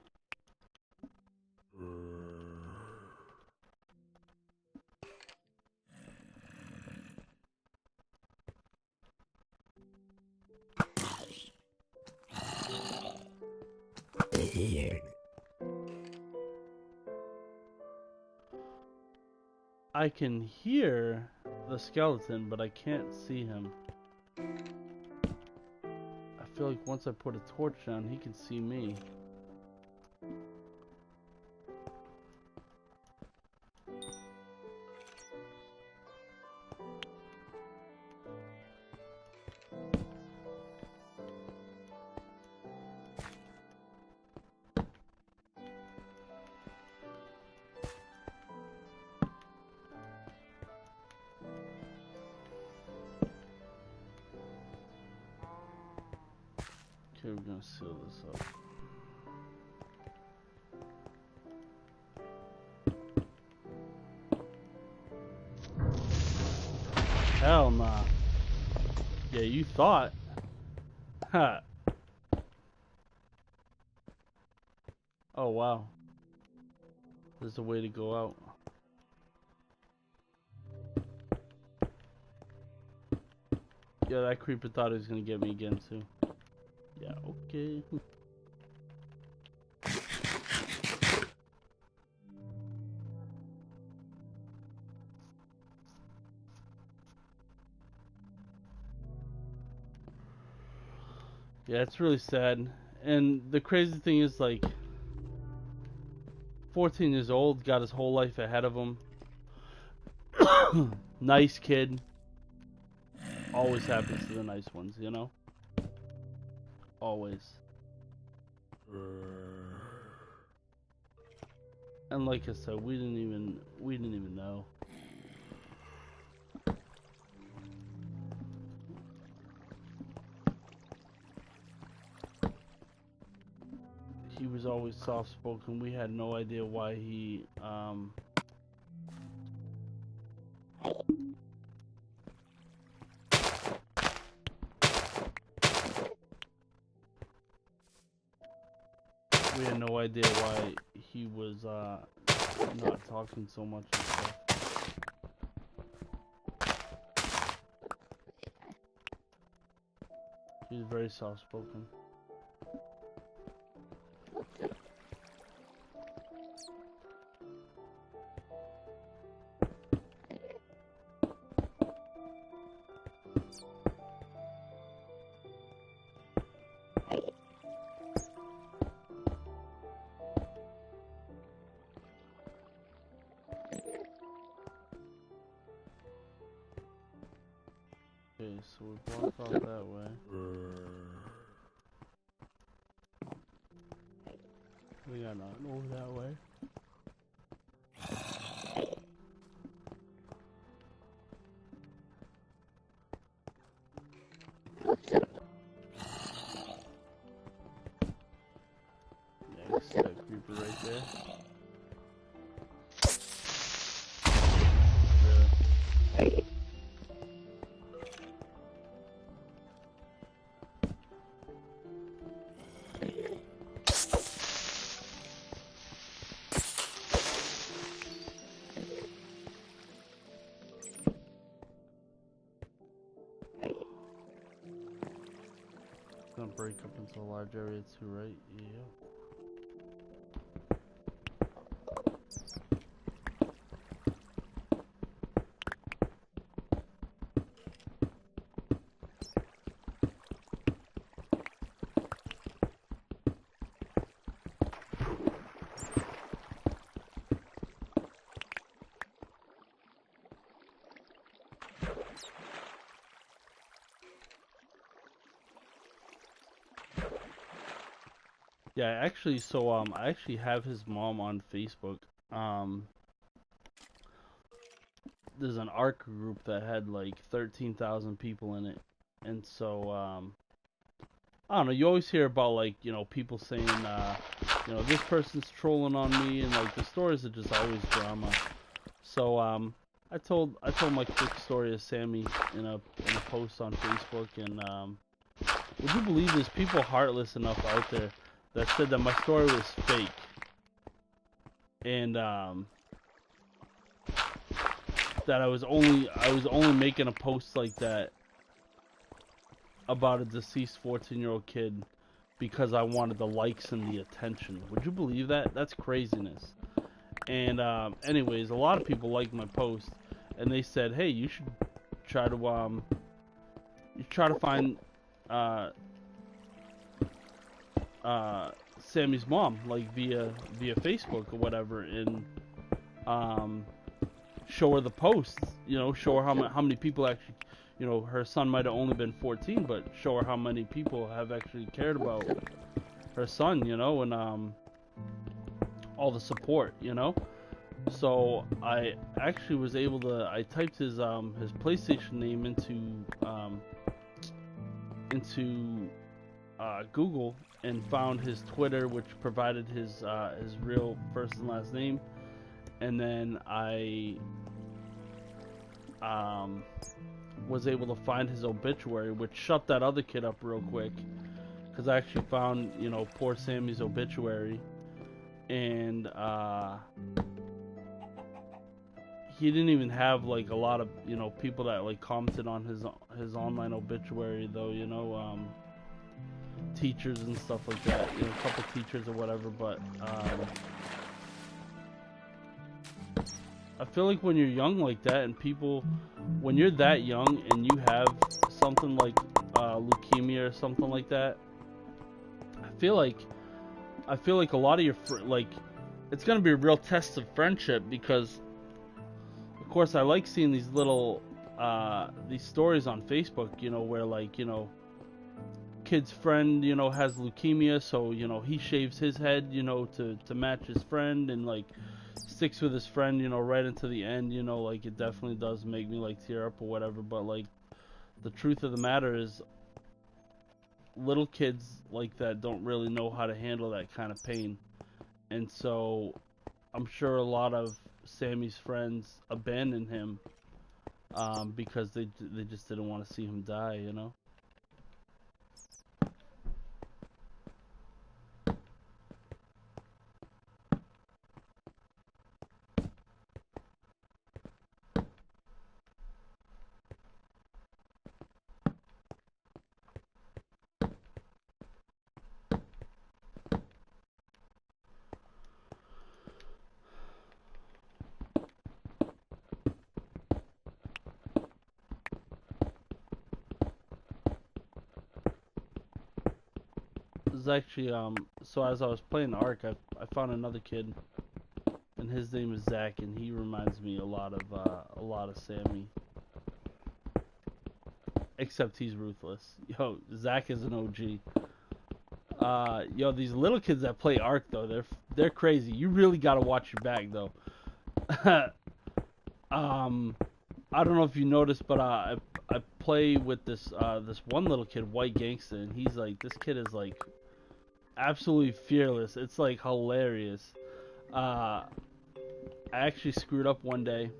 S1: I can hear the skeleton, but I can't see him. I feel like once I put a torch down, he can see me. Okay, we're gonna seal this up. Hell nah. Yeah, you thought. Ha. Oh wow. There's a way to go out. Yeah, that creeper thought he was gonna get me again too. Yeah, okay. Yeah, it's really sad. And the crazy thing is, like, 14 years old, got his whole life ahead of him. Nice kid. Always happens to the nice ones, you know? Always. And like I said, we didn't even know. He was always soft-spoken. We had no idea why he, we had no idea why he was, not talking so much and stuff. He's very soft-spoken. Okay, so we block off that way. We got nothing over that way. Yeah, I see that creeper right there. Really? Gonna break up into a large area too, right? Yeah. Yeah, actually, so I actually have his mom on Facebook. There's an ARC group that had like 13,000 people in it, and so I don't know. You always hear about, like, you know, people saying this person's trolling on me, and like the stories are just always drama. So I told my quick story to Sammy in a post on Facebook, and would you believe there's people heartless enough out there that said that my story was fake, and that I was only making a post like that about a deceased 14-year-old kid because I wanted the likes and the attention. Would you believe that? That's craziness. And anyways, a lot of people liked my post, and they said, "Hey, you should try to find uh, Sammy's mom, like via Facebook or whatever, and show her the posts. You know, show her how many people actually, you know, her son might have only been 14, but show her how many people have actually cared about her son. You know, and all the support. You know." So I actually was able to. I typed his PlayStation name into Google and found his Twitter, which provided his real first and last name, and then I was able to find his obituary, which shut that other kid up real quick, because I actually found, you know, poor Sammy's obituary, and he didn't even have like a lot of, you know, people that like commented on his online obituary, though, you know, teachers and stuff like that, you know, a couple teachers or whatever. But I feel like when you're young like that, and people, when you're that young and you have something like leukemia or something like that, I feel like a lot of your like, it's gonna be a real test of friendship, because of course I like seeing these little these stories on Facebook, you know, where, like, you know, kid's friend, you know, has leukemia, so, you know, he shaves his head, you know, to match his friend, and like sticks with his friend, you know, right into the end, you know. Like, it definitely does make me like tear up or whatever. But like, the truth of the matter is, little kids like that don't really know how to handle that kind of pain, and so I'm sure a lot of Sammy's friends abandoned him because they just didn't want to see him die, you know. This is actually so as I was playing Ark, I found another kid, and his name is Zach, and he reminds me a lot of Sammy, except he's ruthless. Yo, Zach is an OG. Yo, these little kids that play Ark though, they're crazy. You really gotta watch your back though. I don't know if you noticed, but I play with this one little kid, White Gangster, and he's like, this kid is like absolutely fearless. It's like hilarious. I actually screwed up one day,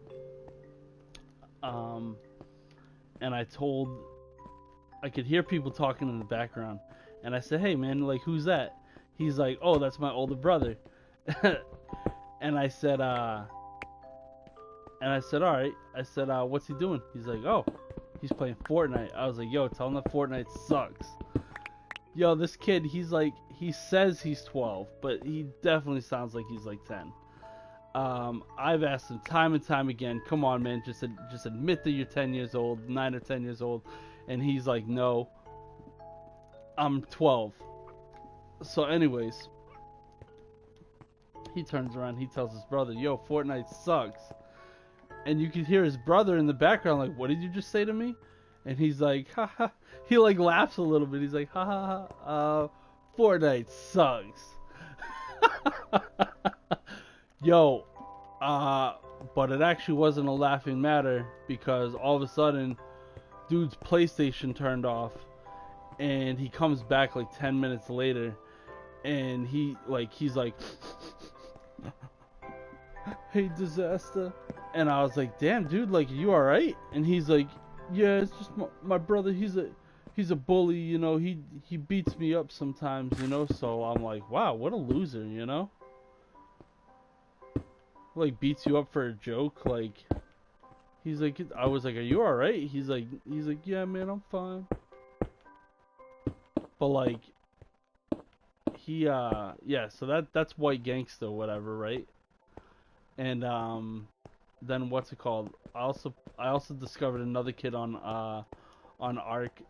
S1: and I could hear people talking in the background, and I said, "Hey man, like, who's that?" He's like, "Oh, that's my older brother." and I said, "All right." I said, "What's he doing?" He's like, "Oh, he's playing Fortnite." I was like, "Yo, tell him that Fortnite sucks." Yo, this kid, he's like, he says he's 12, but he definitely sounds like he's like 10. I've asked him time and time again, "Come on, man, just admit that you're 10 years old, 9 or 10 years old," and he's like, "No, I'm 12." So, anyways, he turns around, he tells his brother, "Yo, Fortnite sucks," and you can hear his brother in the background, like, "What did you just say to me?" And he's like, "Ha ha." He like laughs a little bit. He's like, "Ha ha ha. Fortnite sucks." Yo, but it actually wasn't a laughing matter, because all of a sudden, dude's PlayStation turned off, and he comes back like 10 minutes later, and he's like, "Hey, Dizasta," and I was like, "Damn, dude, like, you all right?" And he's like, "Yeah, it's just my brother. He's a bully, you know. He beats me up sometimes, you know." So I'm like, "Wow, what a loser," you know. Like, beats you up for a joke, like. He's like, I was like, "Are you all right?" He's like, "Yeah, man, I'm fine." But like, he yeah. So that's White Gangsta, whatever, right? And then what's it called? I also discovered another kid on Ark,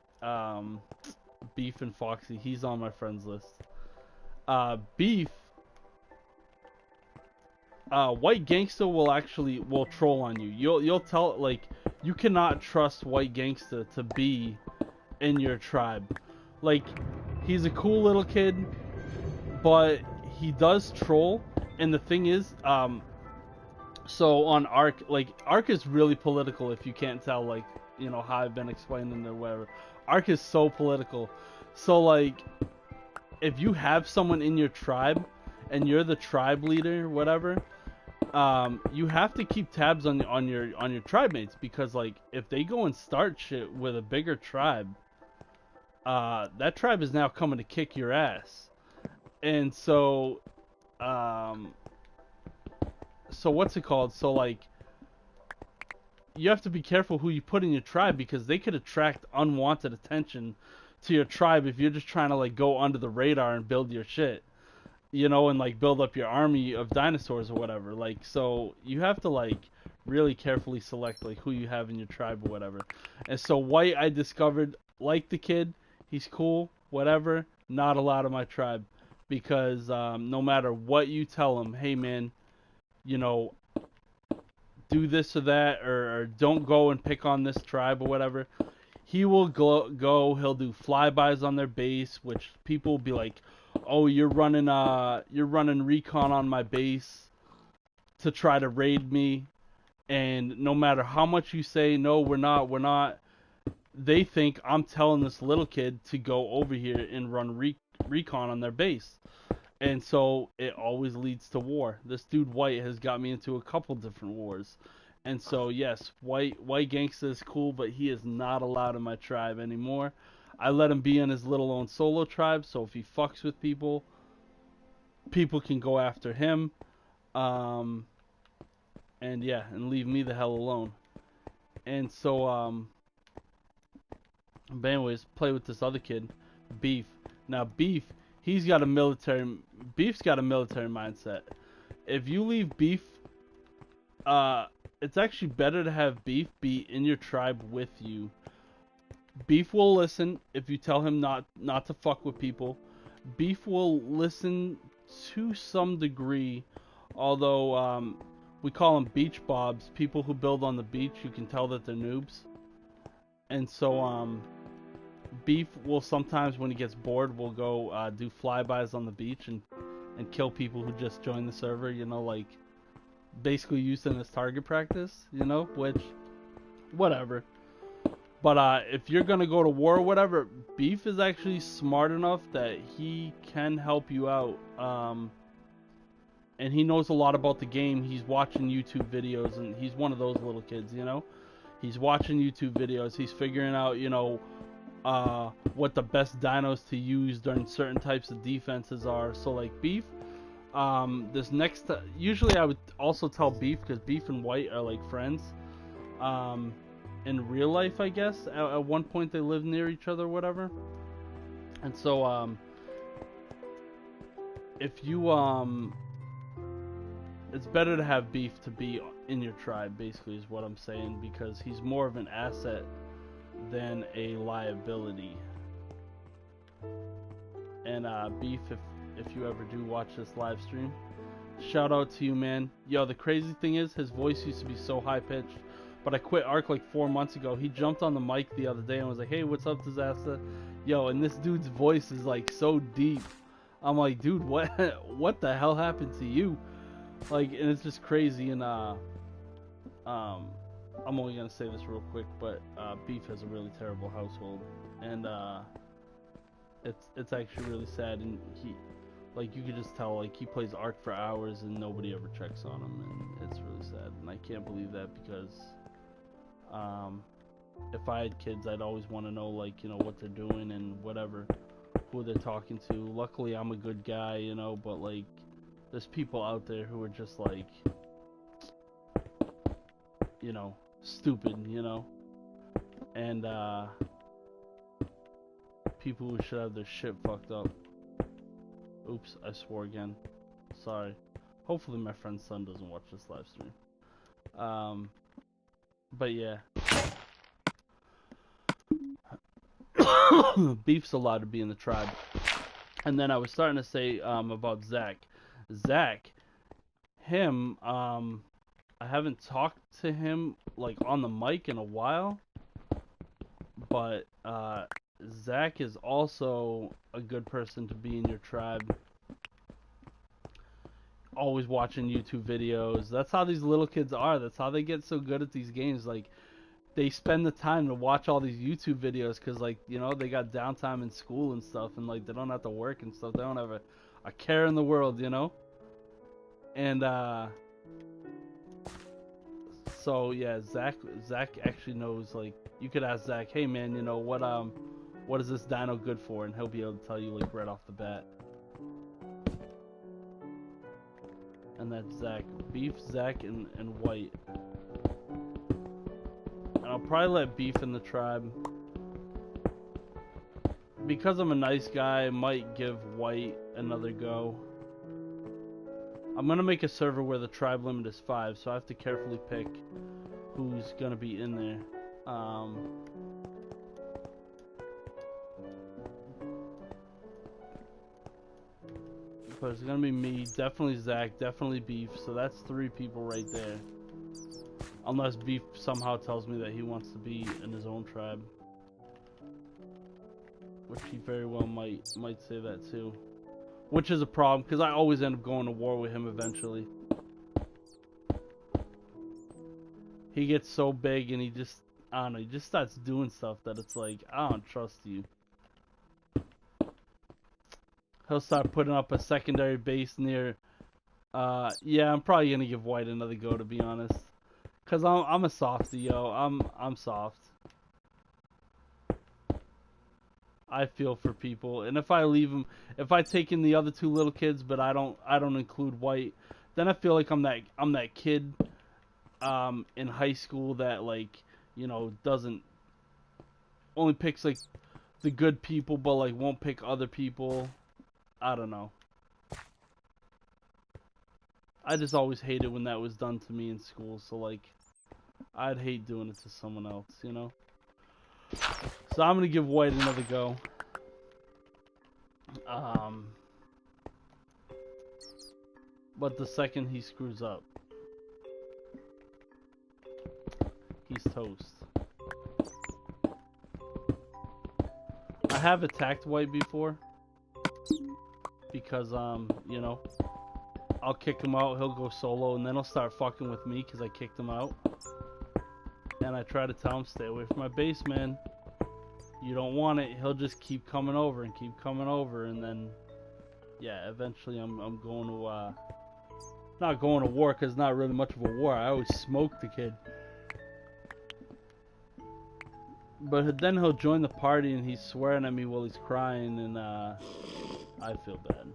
S1: Beef and Foxy. He's on my friends list. Beef, White Gangsta will troll on you. You'll tell, like, you cannot trust White Gangsta to be in your tribe. Like, he's a cool little kid, but he does troll. And the thing is, so on Ark, like, Ark is really political. If you can't tell, like, how I've been explaining or whatever, Ark is so political. So, like, if you have someone in your tribe and you're the tribe leader, whatever, you have to keep tabs on your tribe mates, because, like, if they go and start shit with a bigger tribe, that tribe is now coming to kick your ass. And so, what's it called? So, like, you have to be careful who you put in your tribe, because they could attract unwanted attention to your tribe if you're just trying to, like, go under the radar and build your shit, and, like, build up your army of dinosaurs or whatever. Like, so you have to, like, really carefully select, like, who you have in your tribe or whatever. And so White, I discovered, like the kid, he's cool, whatever, not allowed in my tribe, because no matter what you tell him, hey man, do this or that, or don't go and pick on this tribe or whatever, he will go, he'll do flybys on their base, which people will be like, oh, you're running recon on my base to try to raid me. And no matter how much you say, no, we're not, they think I'm telling this little kid to go over here and run recon on their base. And so it always leads to war. This dude White has got me into a couple different wars. And so, yes, White Gangsta is cool, but he is not allowed in my tribe anymore. I let him be in his little own solo tribe, so if he fucks with people, people can go after him. And yeah, and leave me the hell alone. And so, but anyways, play with this other kid, Beef. Now, Beef's got a military mindset. If you leave Beef, it's actually better to have Beef be in your tribe with you. Beef will listen if you tell him not to fuck with people. Beef will listen to some degree, although we call them beach bobs, people who build on the beach. You can tell that they're noobs. And so Beef will sometimes, when he gets bored, will go do flybys on the beach and kill people who just joined the server, like, basically used in as target practice, which, whatever. But if you're gonna go to war or whatever, Beef is actually smart enough that he can help you out. And he knows a lot about the game. He's watching YouTube videos, and he's one of those little kids, He's watching YouTube videos. He's figuring out, what the best dinos to use during certain types of defenses are. So, like, Beef, usually I would also tell Beef, because Beef and White are, like, friends. In real life, I guess. At one point they lived near each other or whatever. And so, if you, it's better to have Beef to be in your tribe, basically, is what I'm saying, because he's more of an asset than a liability. And, Beef, if you ever do watch this live stream, shout out to you, man. Yo, the crazy thing is, his voice used to be so high-pitched, but I quit Ark like 4 months ago. He jumped on the mic the other day and was like, hey, what's up, Dizasta? Yo, and this dude's voice is, like, so deep. I'm like, dude, what the hell happened to you? Like, and it's just crazy. And I'm only gonna say this real quick, but Beef has a really terrible household, and it's actually really sad. And he, like, you could just tell, like, he plays Ark for hours and nobody ever checks on him, and it's really sad. And I can't believe that, because if I had kids, I'd always want to know, like, what they're doing and whatever, who they're talking to. Luckily, I'm a good guy, but, like, there's people out there who are just, like, stupid, and people who should have their shit fucked up. Oops, I swore again. Sorry. Hopefully my friend's son doesn't watch this live stream. But yeah. Beef's allowed to be in the tribe. And then I was starting to say about Zach. Zach, him, I haven't talked to him like on the mic in a while. But Zach is also a good person to be in your tribe. Always watching YouTube videos. That's how these little kids are. That's how they get so good at these games. Like, they spend the time to watch all these YouTube videos because, like, you know, they got downtime in school and stuff, and like they don't have to work and stuff. They don't have a care in the world, you know. And so yeah, Zach actually knows. Like, you could ask Zach, hey man, you know what is this dino good for, and he'll be able to tell you like right off the bat. And that's Zach, Beef, Zach, and White. And I'll probably let Beef in the tribe. Because I'm a nice guy, I might give White another go. I'm gonna make a server where the tribe limit is 5, so I have to carefully pick who's gonna be in there. But it's gonna be me, definitely Zach, definitely Beef, so that's 3 people right there. Unless Beef somehow tells me that he wants to be in his own tribe. Which he very well might say that too. Which is a problem, because I always end up going to war with him eventually. He gets so big and he just, I don't know, he just starts doing stuff that it's like, I don't trust you. He'll start putting up a secondary base near, yeah, I'm probably gonna give White another go, to be honest. Cause I'm a softy, yo. I'm soft. I feel for people, and if I leave them, if I take in the other 2 little kids, but I don't include White, then I feel like I'm that kid, in high school that, like, you know, doesn't, only picks like the good people, but like won't pick other people. I don't know. I just always hated when that was done to me in school, so like, I'd hate doing it to someone else, you know? So I'm gonna give White another go. But the second he screws up, he's toast. I have attacked White before. Because, you know, I'll kick him out, he'll go solo, and then he'll start fucking with me because I kicked him out. And I try to tell him, stay away from my base, man. You don't want it. He'll just keep coming over and keep coming over, and then, yeah, eventually I'm going to, not going to war, because it's not really much of a war. I always smoke the kid. But then he'll join the party, and he's swearing at me while he's crying, and, I feel bad.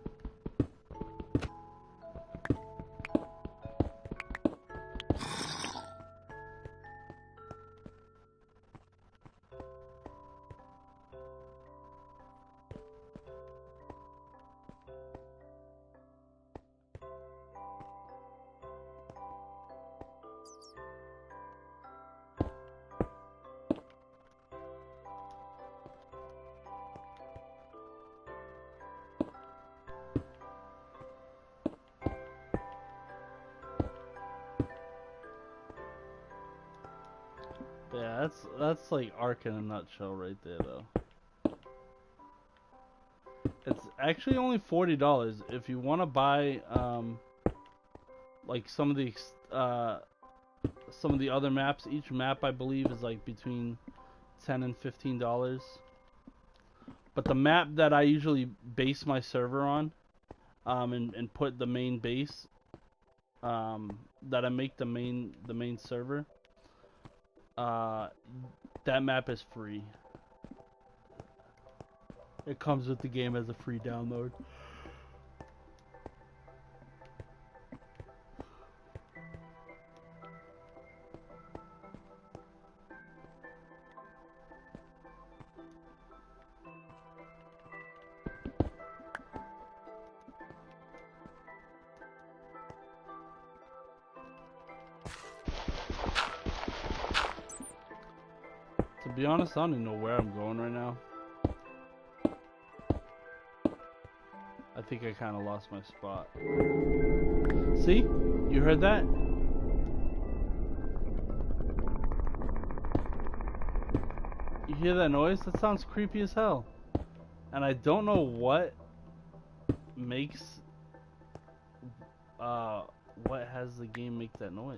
S1: Yeah, that's like Ark in a nutshell right there, though. It's actually only $40 if you want to buy like some of the other maps. Each map, I believe, is like between $10 and $15. But the map that I usually base my server on, and put the main base, that I make the main server, that map is free. It comes with the game as a free download. be honest, I don't even know where I'm going right now. I think I kind of lost my spot. See? You heard that? You hear that noise? That sounds creepy as hell. And I don't know what makes... what has the game make that noise.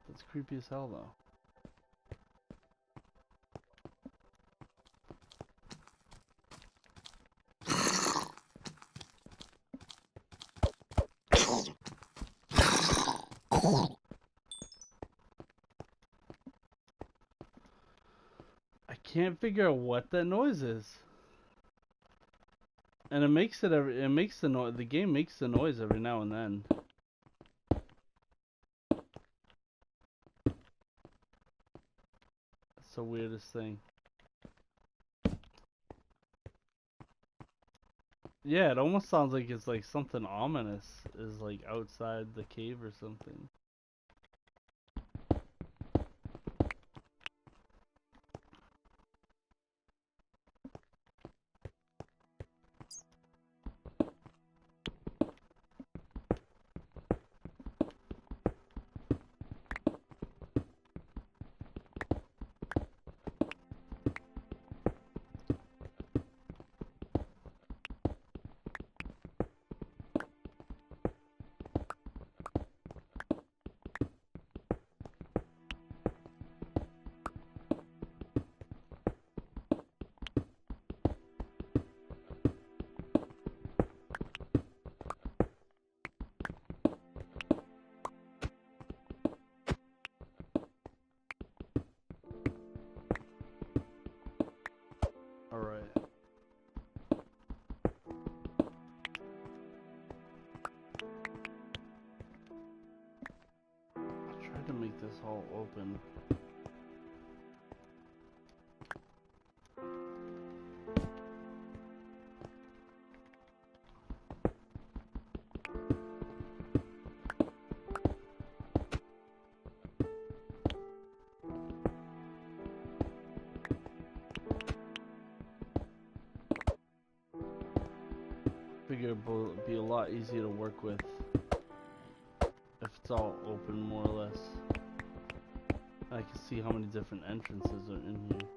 S1: That's creepy as hell, though. I can't figure out what that noise is. And it makes it the game makes the noise every now and then. That's the weirdest thing. Yeah, it almost sounds like it's like something ominous is like outside the cave or something. Alright. I'll try to make this all open. Figure it would be a lot easier to work with if it's all open, more or less. I can see how many different entrances are in here.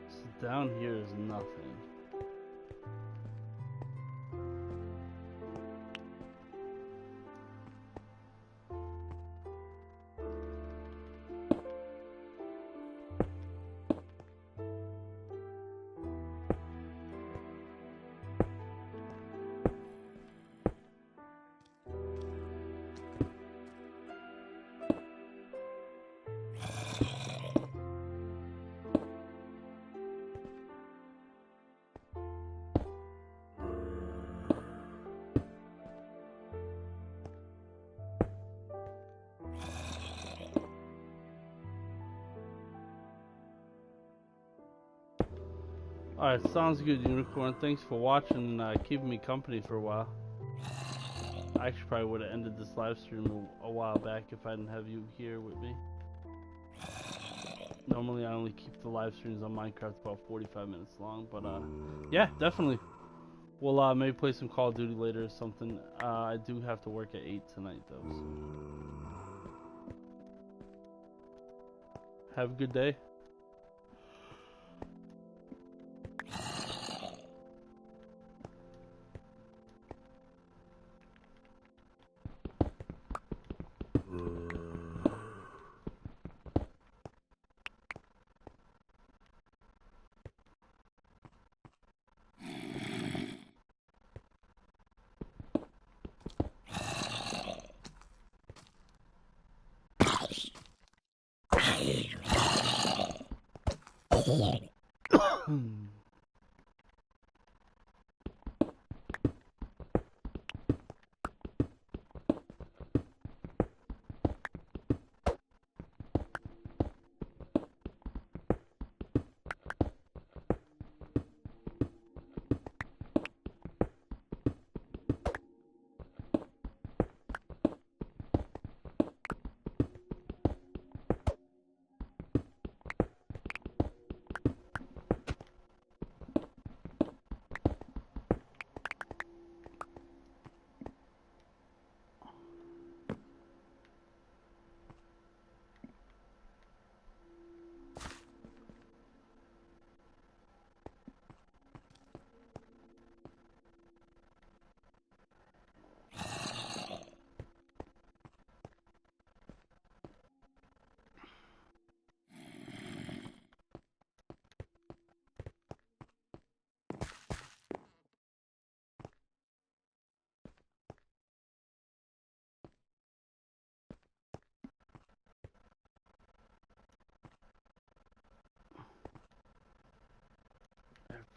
S1: So down here is nothing. Alright, sounds good, Unicorn. Thanks for watching and keeping me company for a while. I actually probably would have ended this live stream a while back if I didn't have you here with me. Normally I only keep the live streams on Minecraft about 45 minutes long, but yeah, definitely. We'll maybe play some Call of Duty later or something. I do have to work at 8 tonight though. So. Have a good day.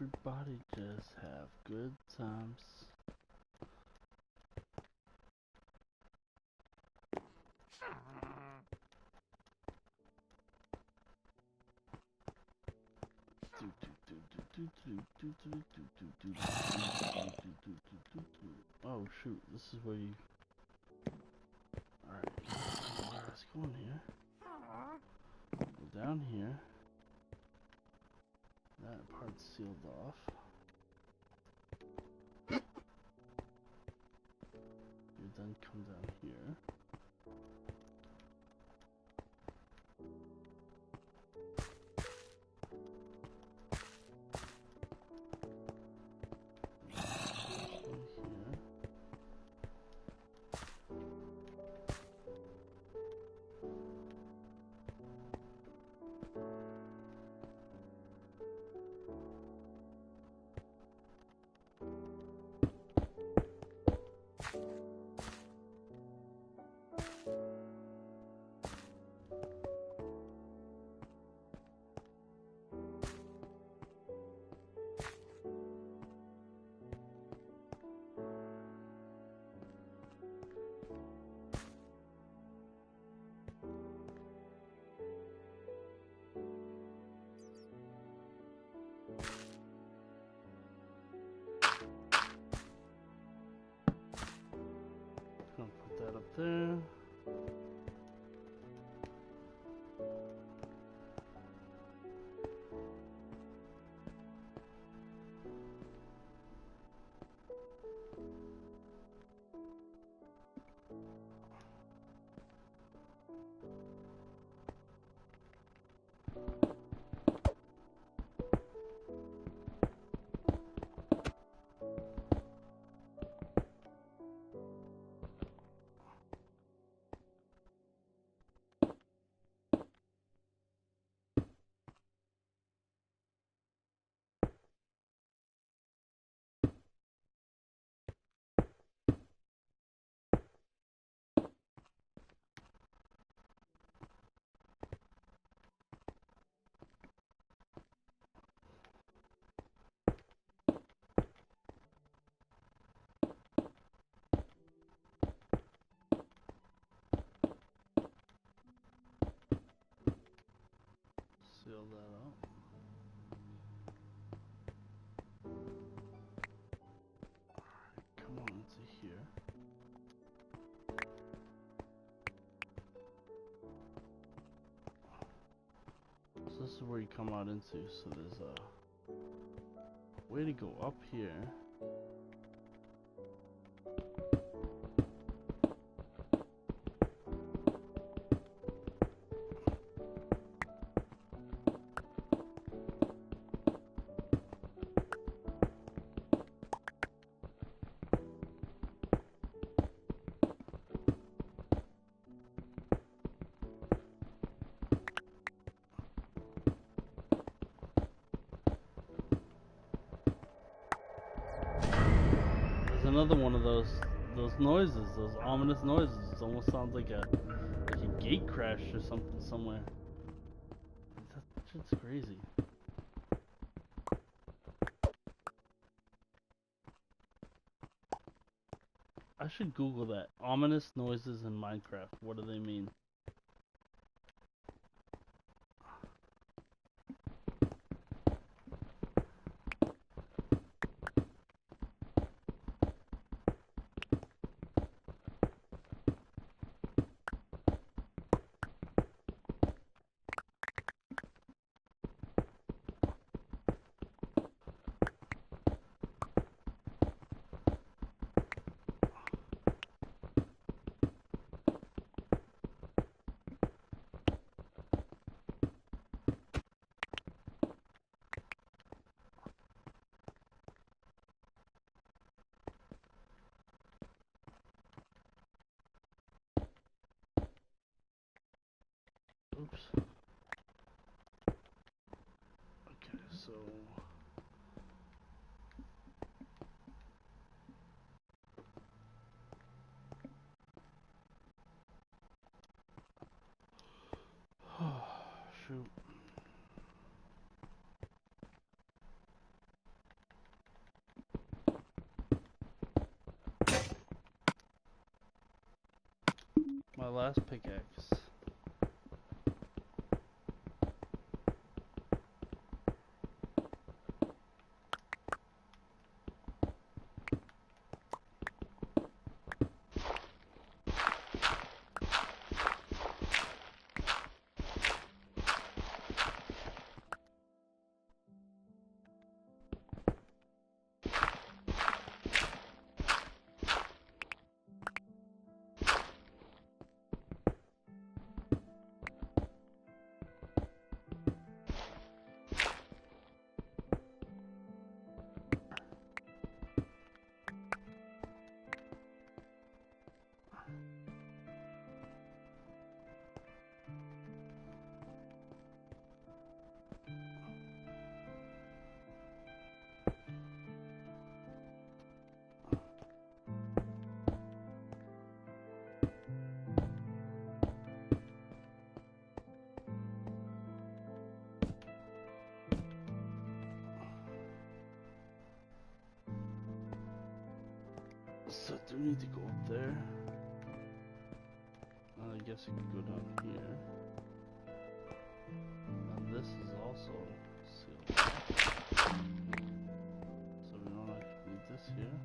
S1: Everybody just have good times. Oh shoot, this is where you... Alright, let's go in here. Go down here. That part's sealed off. You then come down here. Gonna put that up there. Seal that up. Alright, come on into here. So this is where you come out into, so there's a way to go up here. Another one of those noises, those ominous noises. It almost sounds like a gate crash or something somewhere. That shit's crazy. I should Google that. Ominous noises in Minecraft. What do they mean? Oops. Okay, so shoot. my last pickaxe. So I do need to go up there. I guess I could go down here. And this is also sealed. So we don't actually need this here.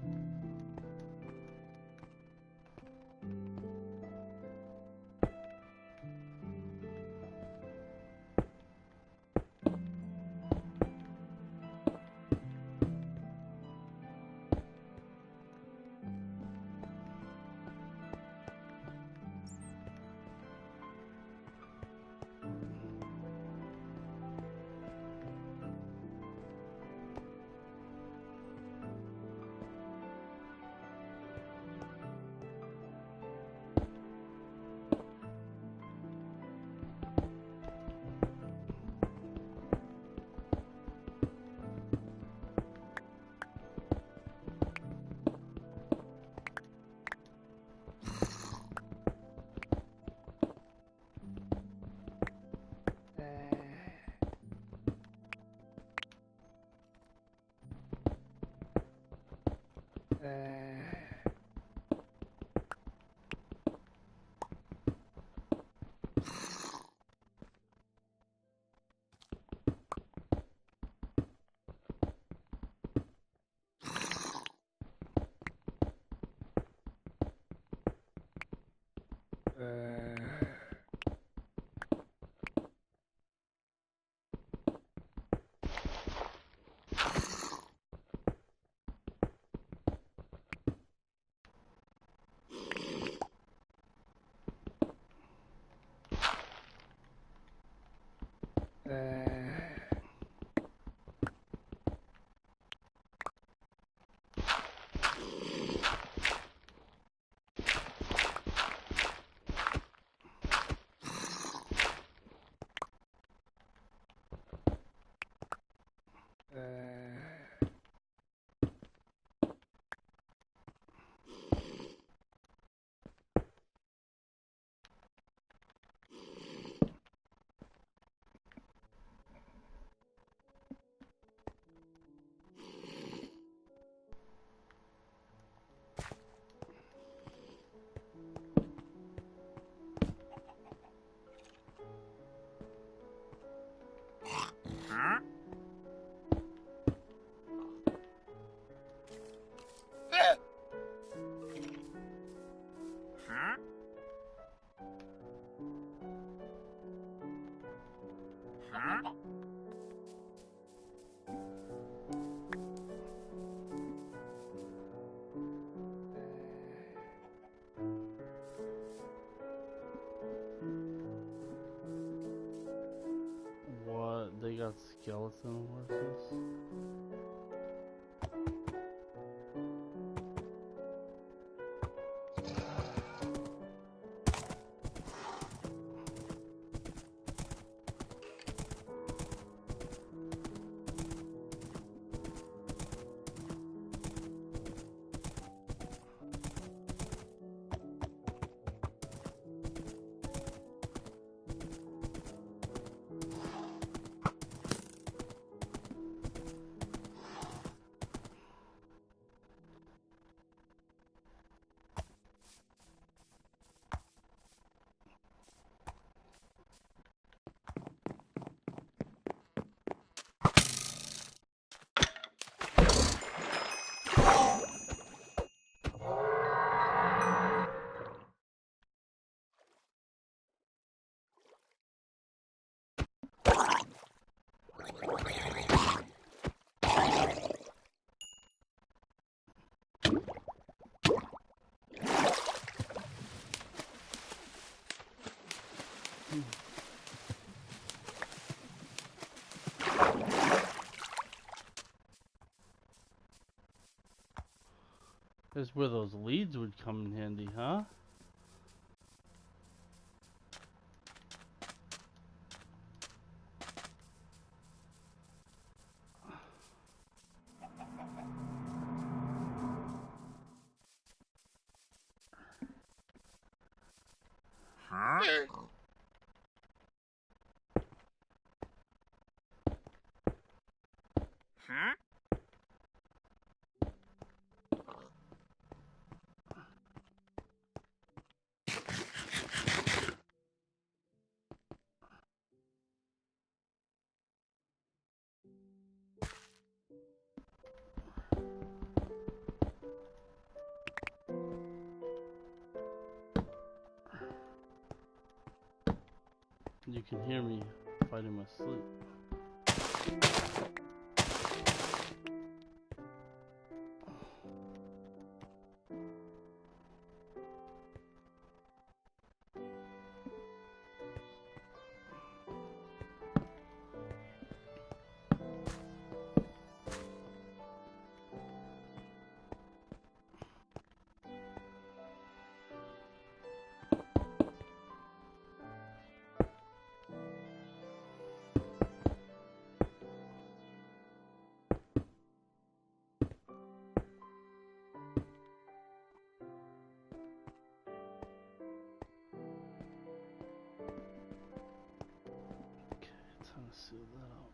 S1: What? They got skeleton horses? Here's where those leads would come in handy, huh? You can hear me fighting my sleep. Time to seal that out.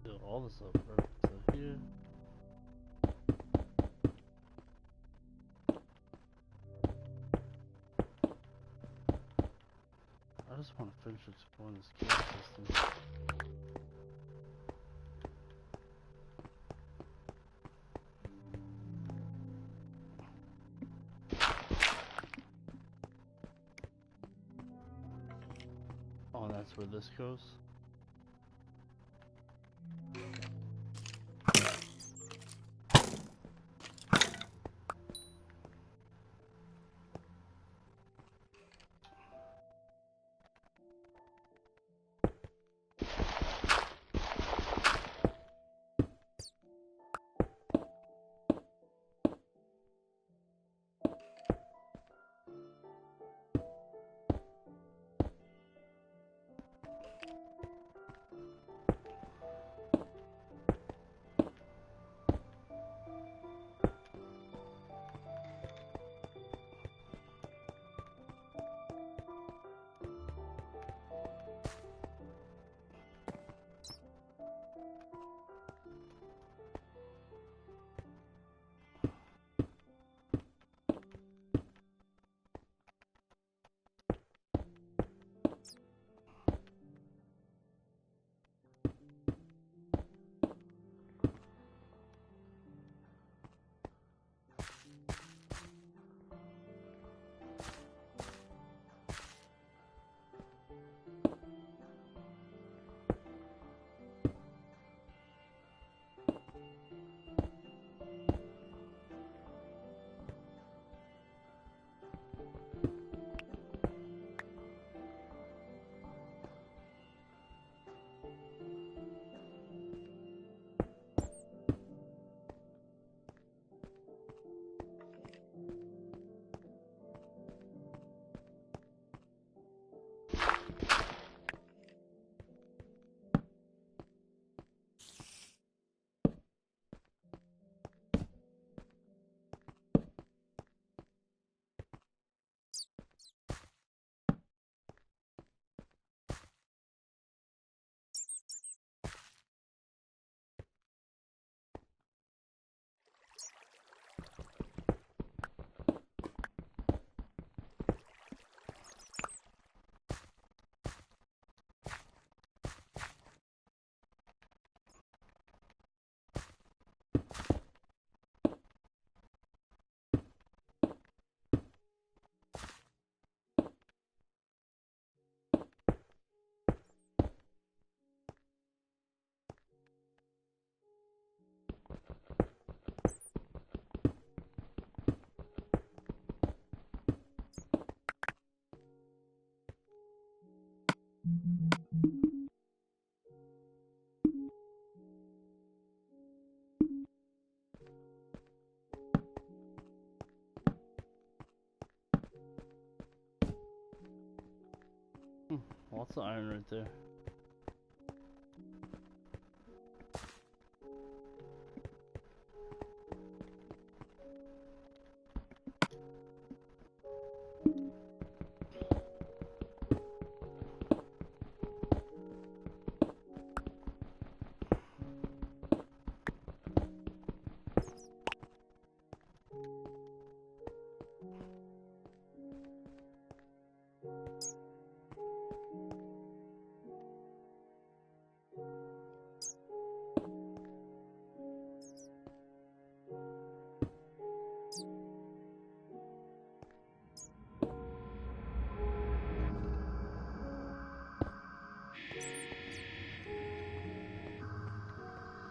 S1: Seal all this up right to here. I just want to finish exploring this cave system. Oh, and that's where this goes? Lots of iron right there.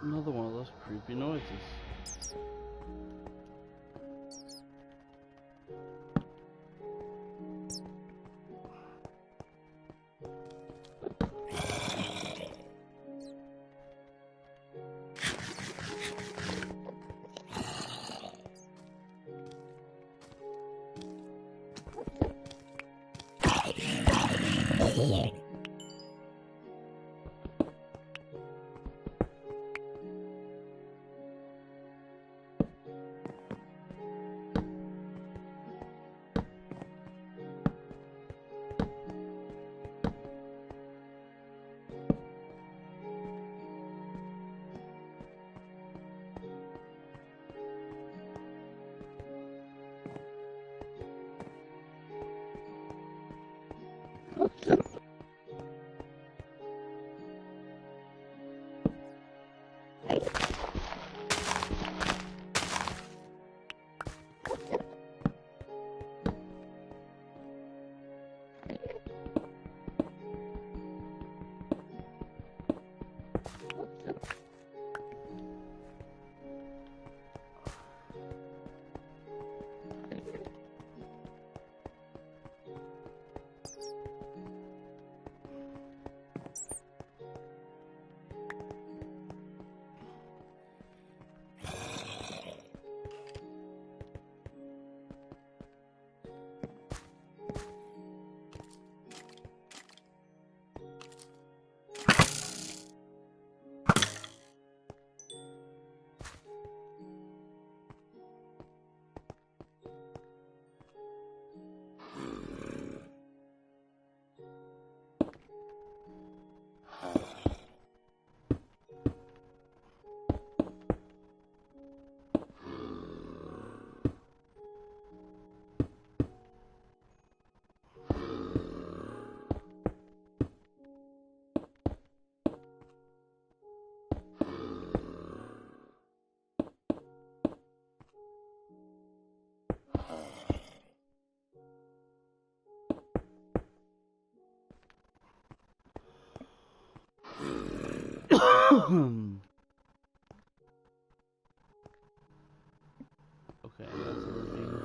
S1: Another one of those creepy noises. Okay, that's a ravine.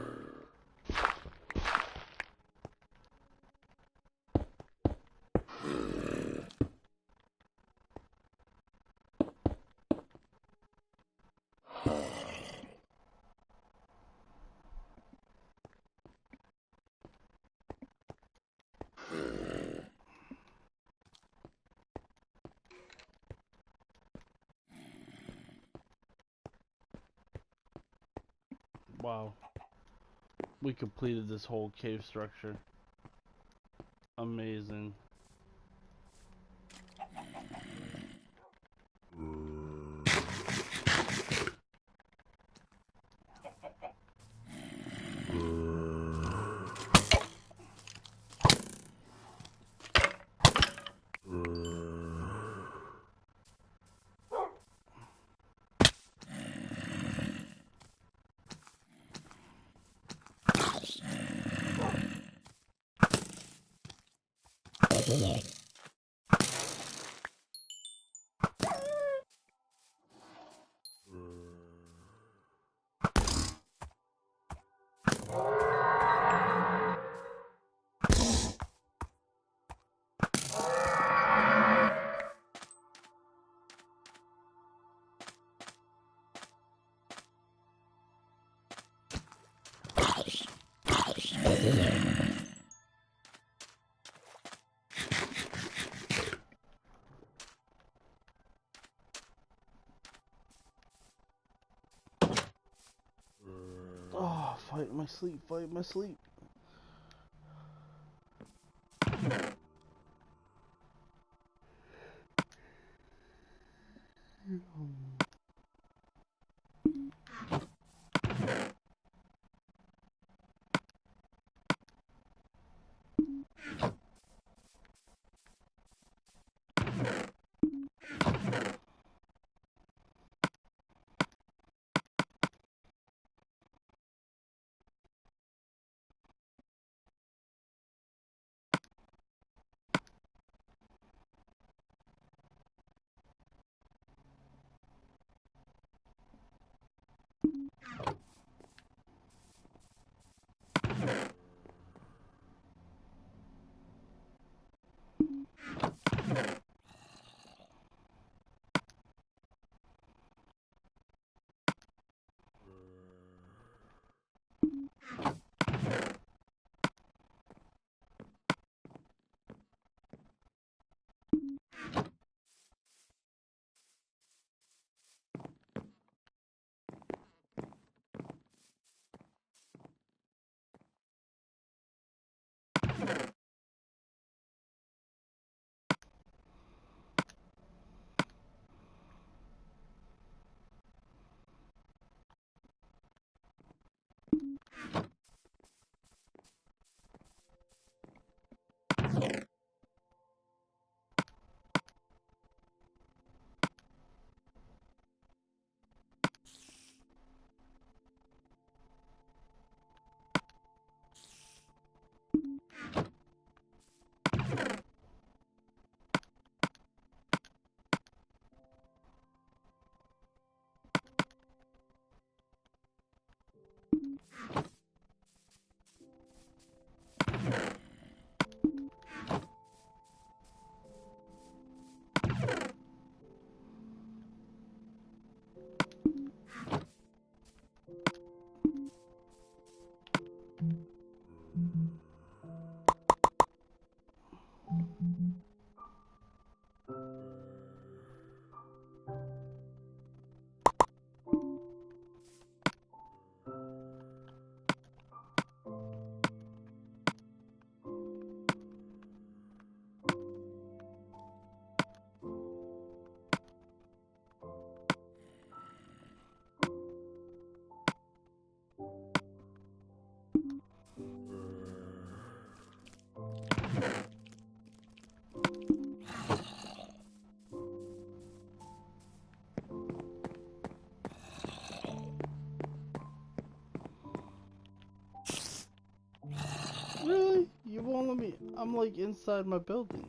S1: Wow. We completed this whole cave structure. Amazing. Fight my sleep, fight my sleep. Really? You won't let me? I'm like inside my building.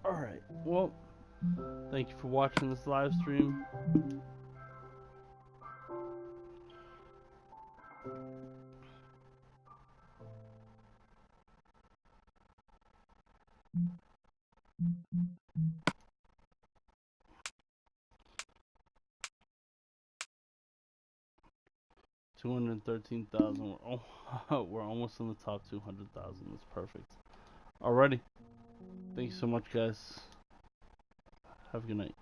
S1: Alright, well, thank you for watching this live stream. $213,000. We're almost in the top 200,000. That's perfect. Alrighty. Thank you so much, guys. Have a good night.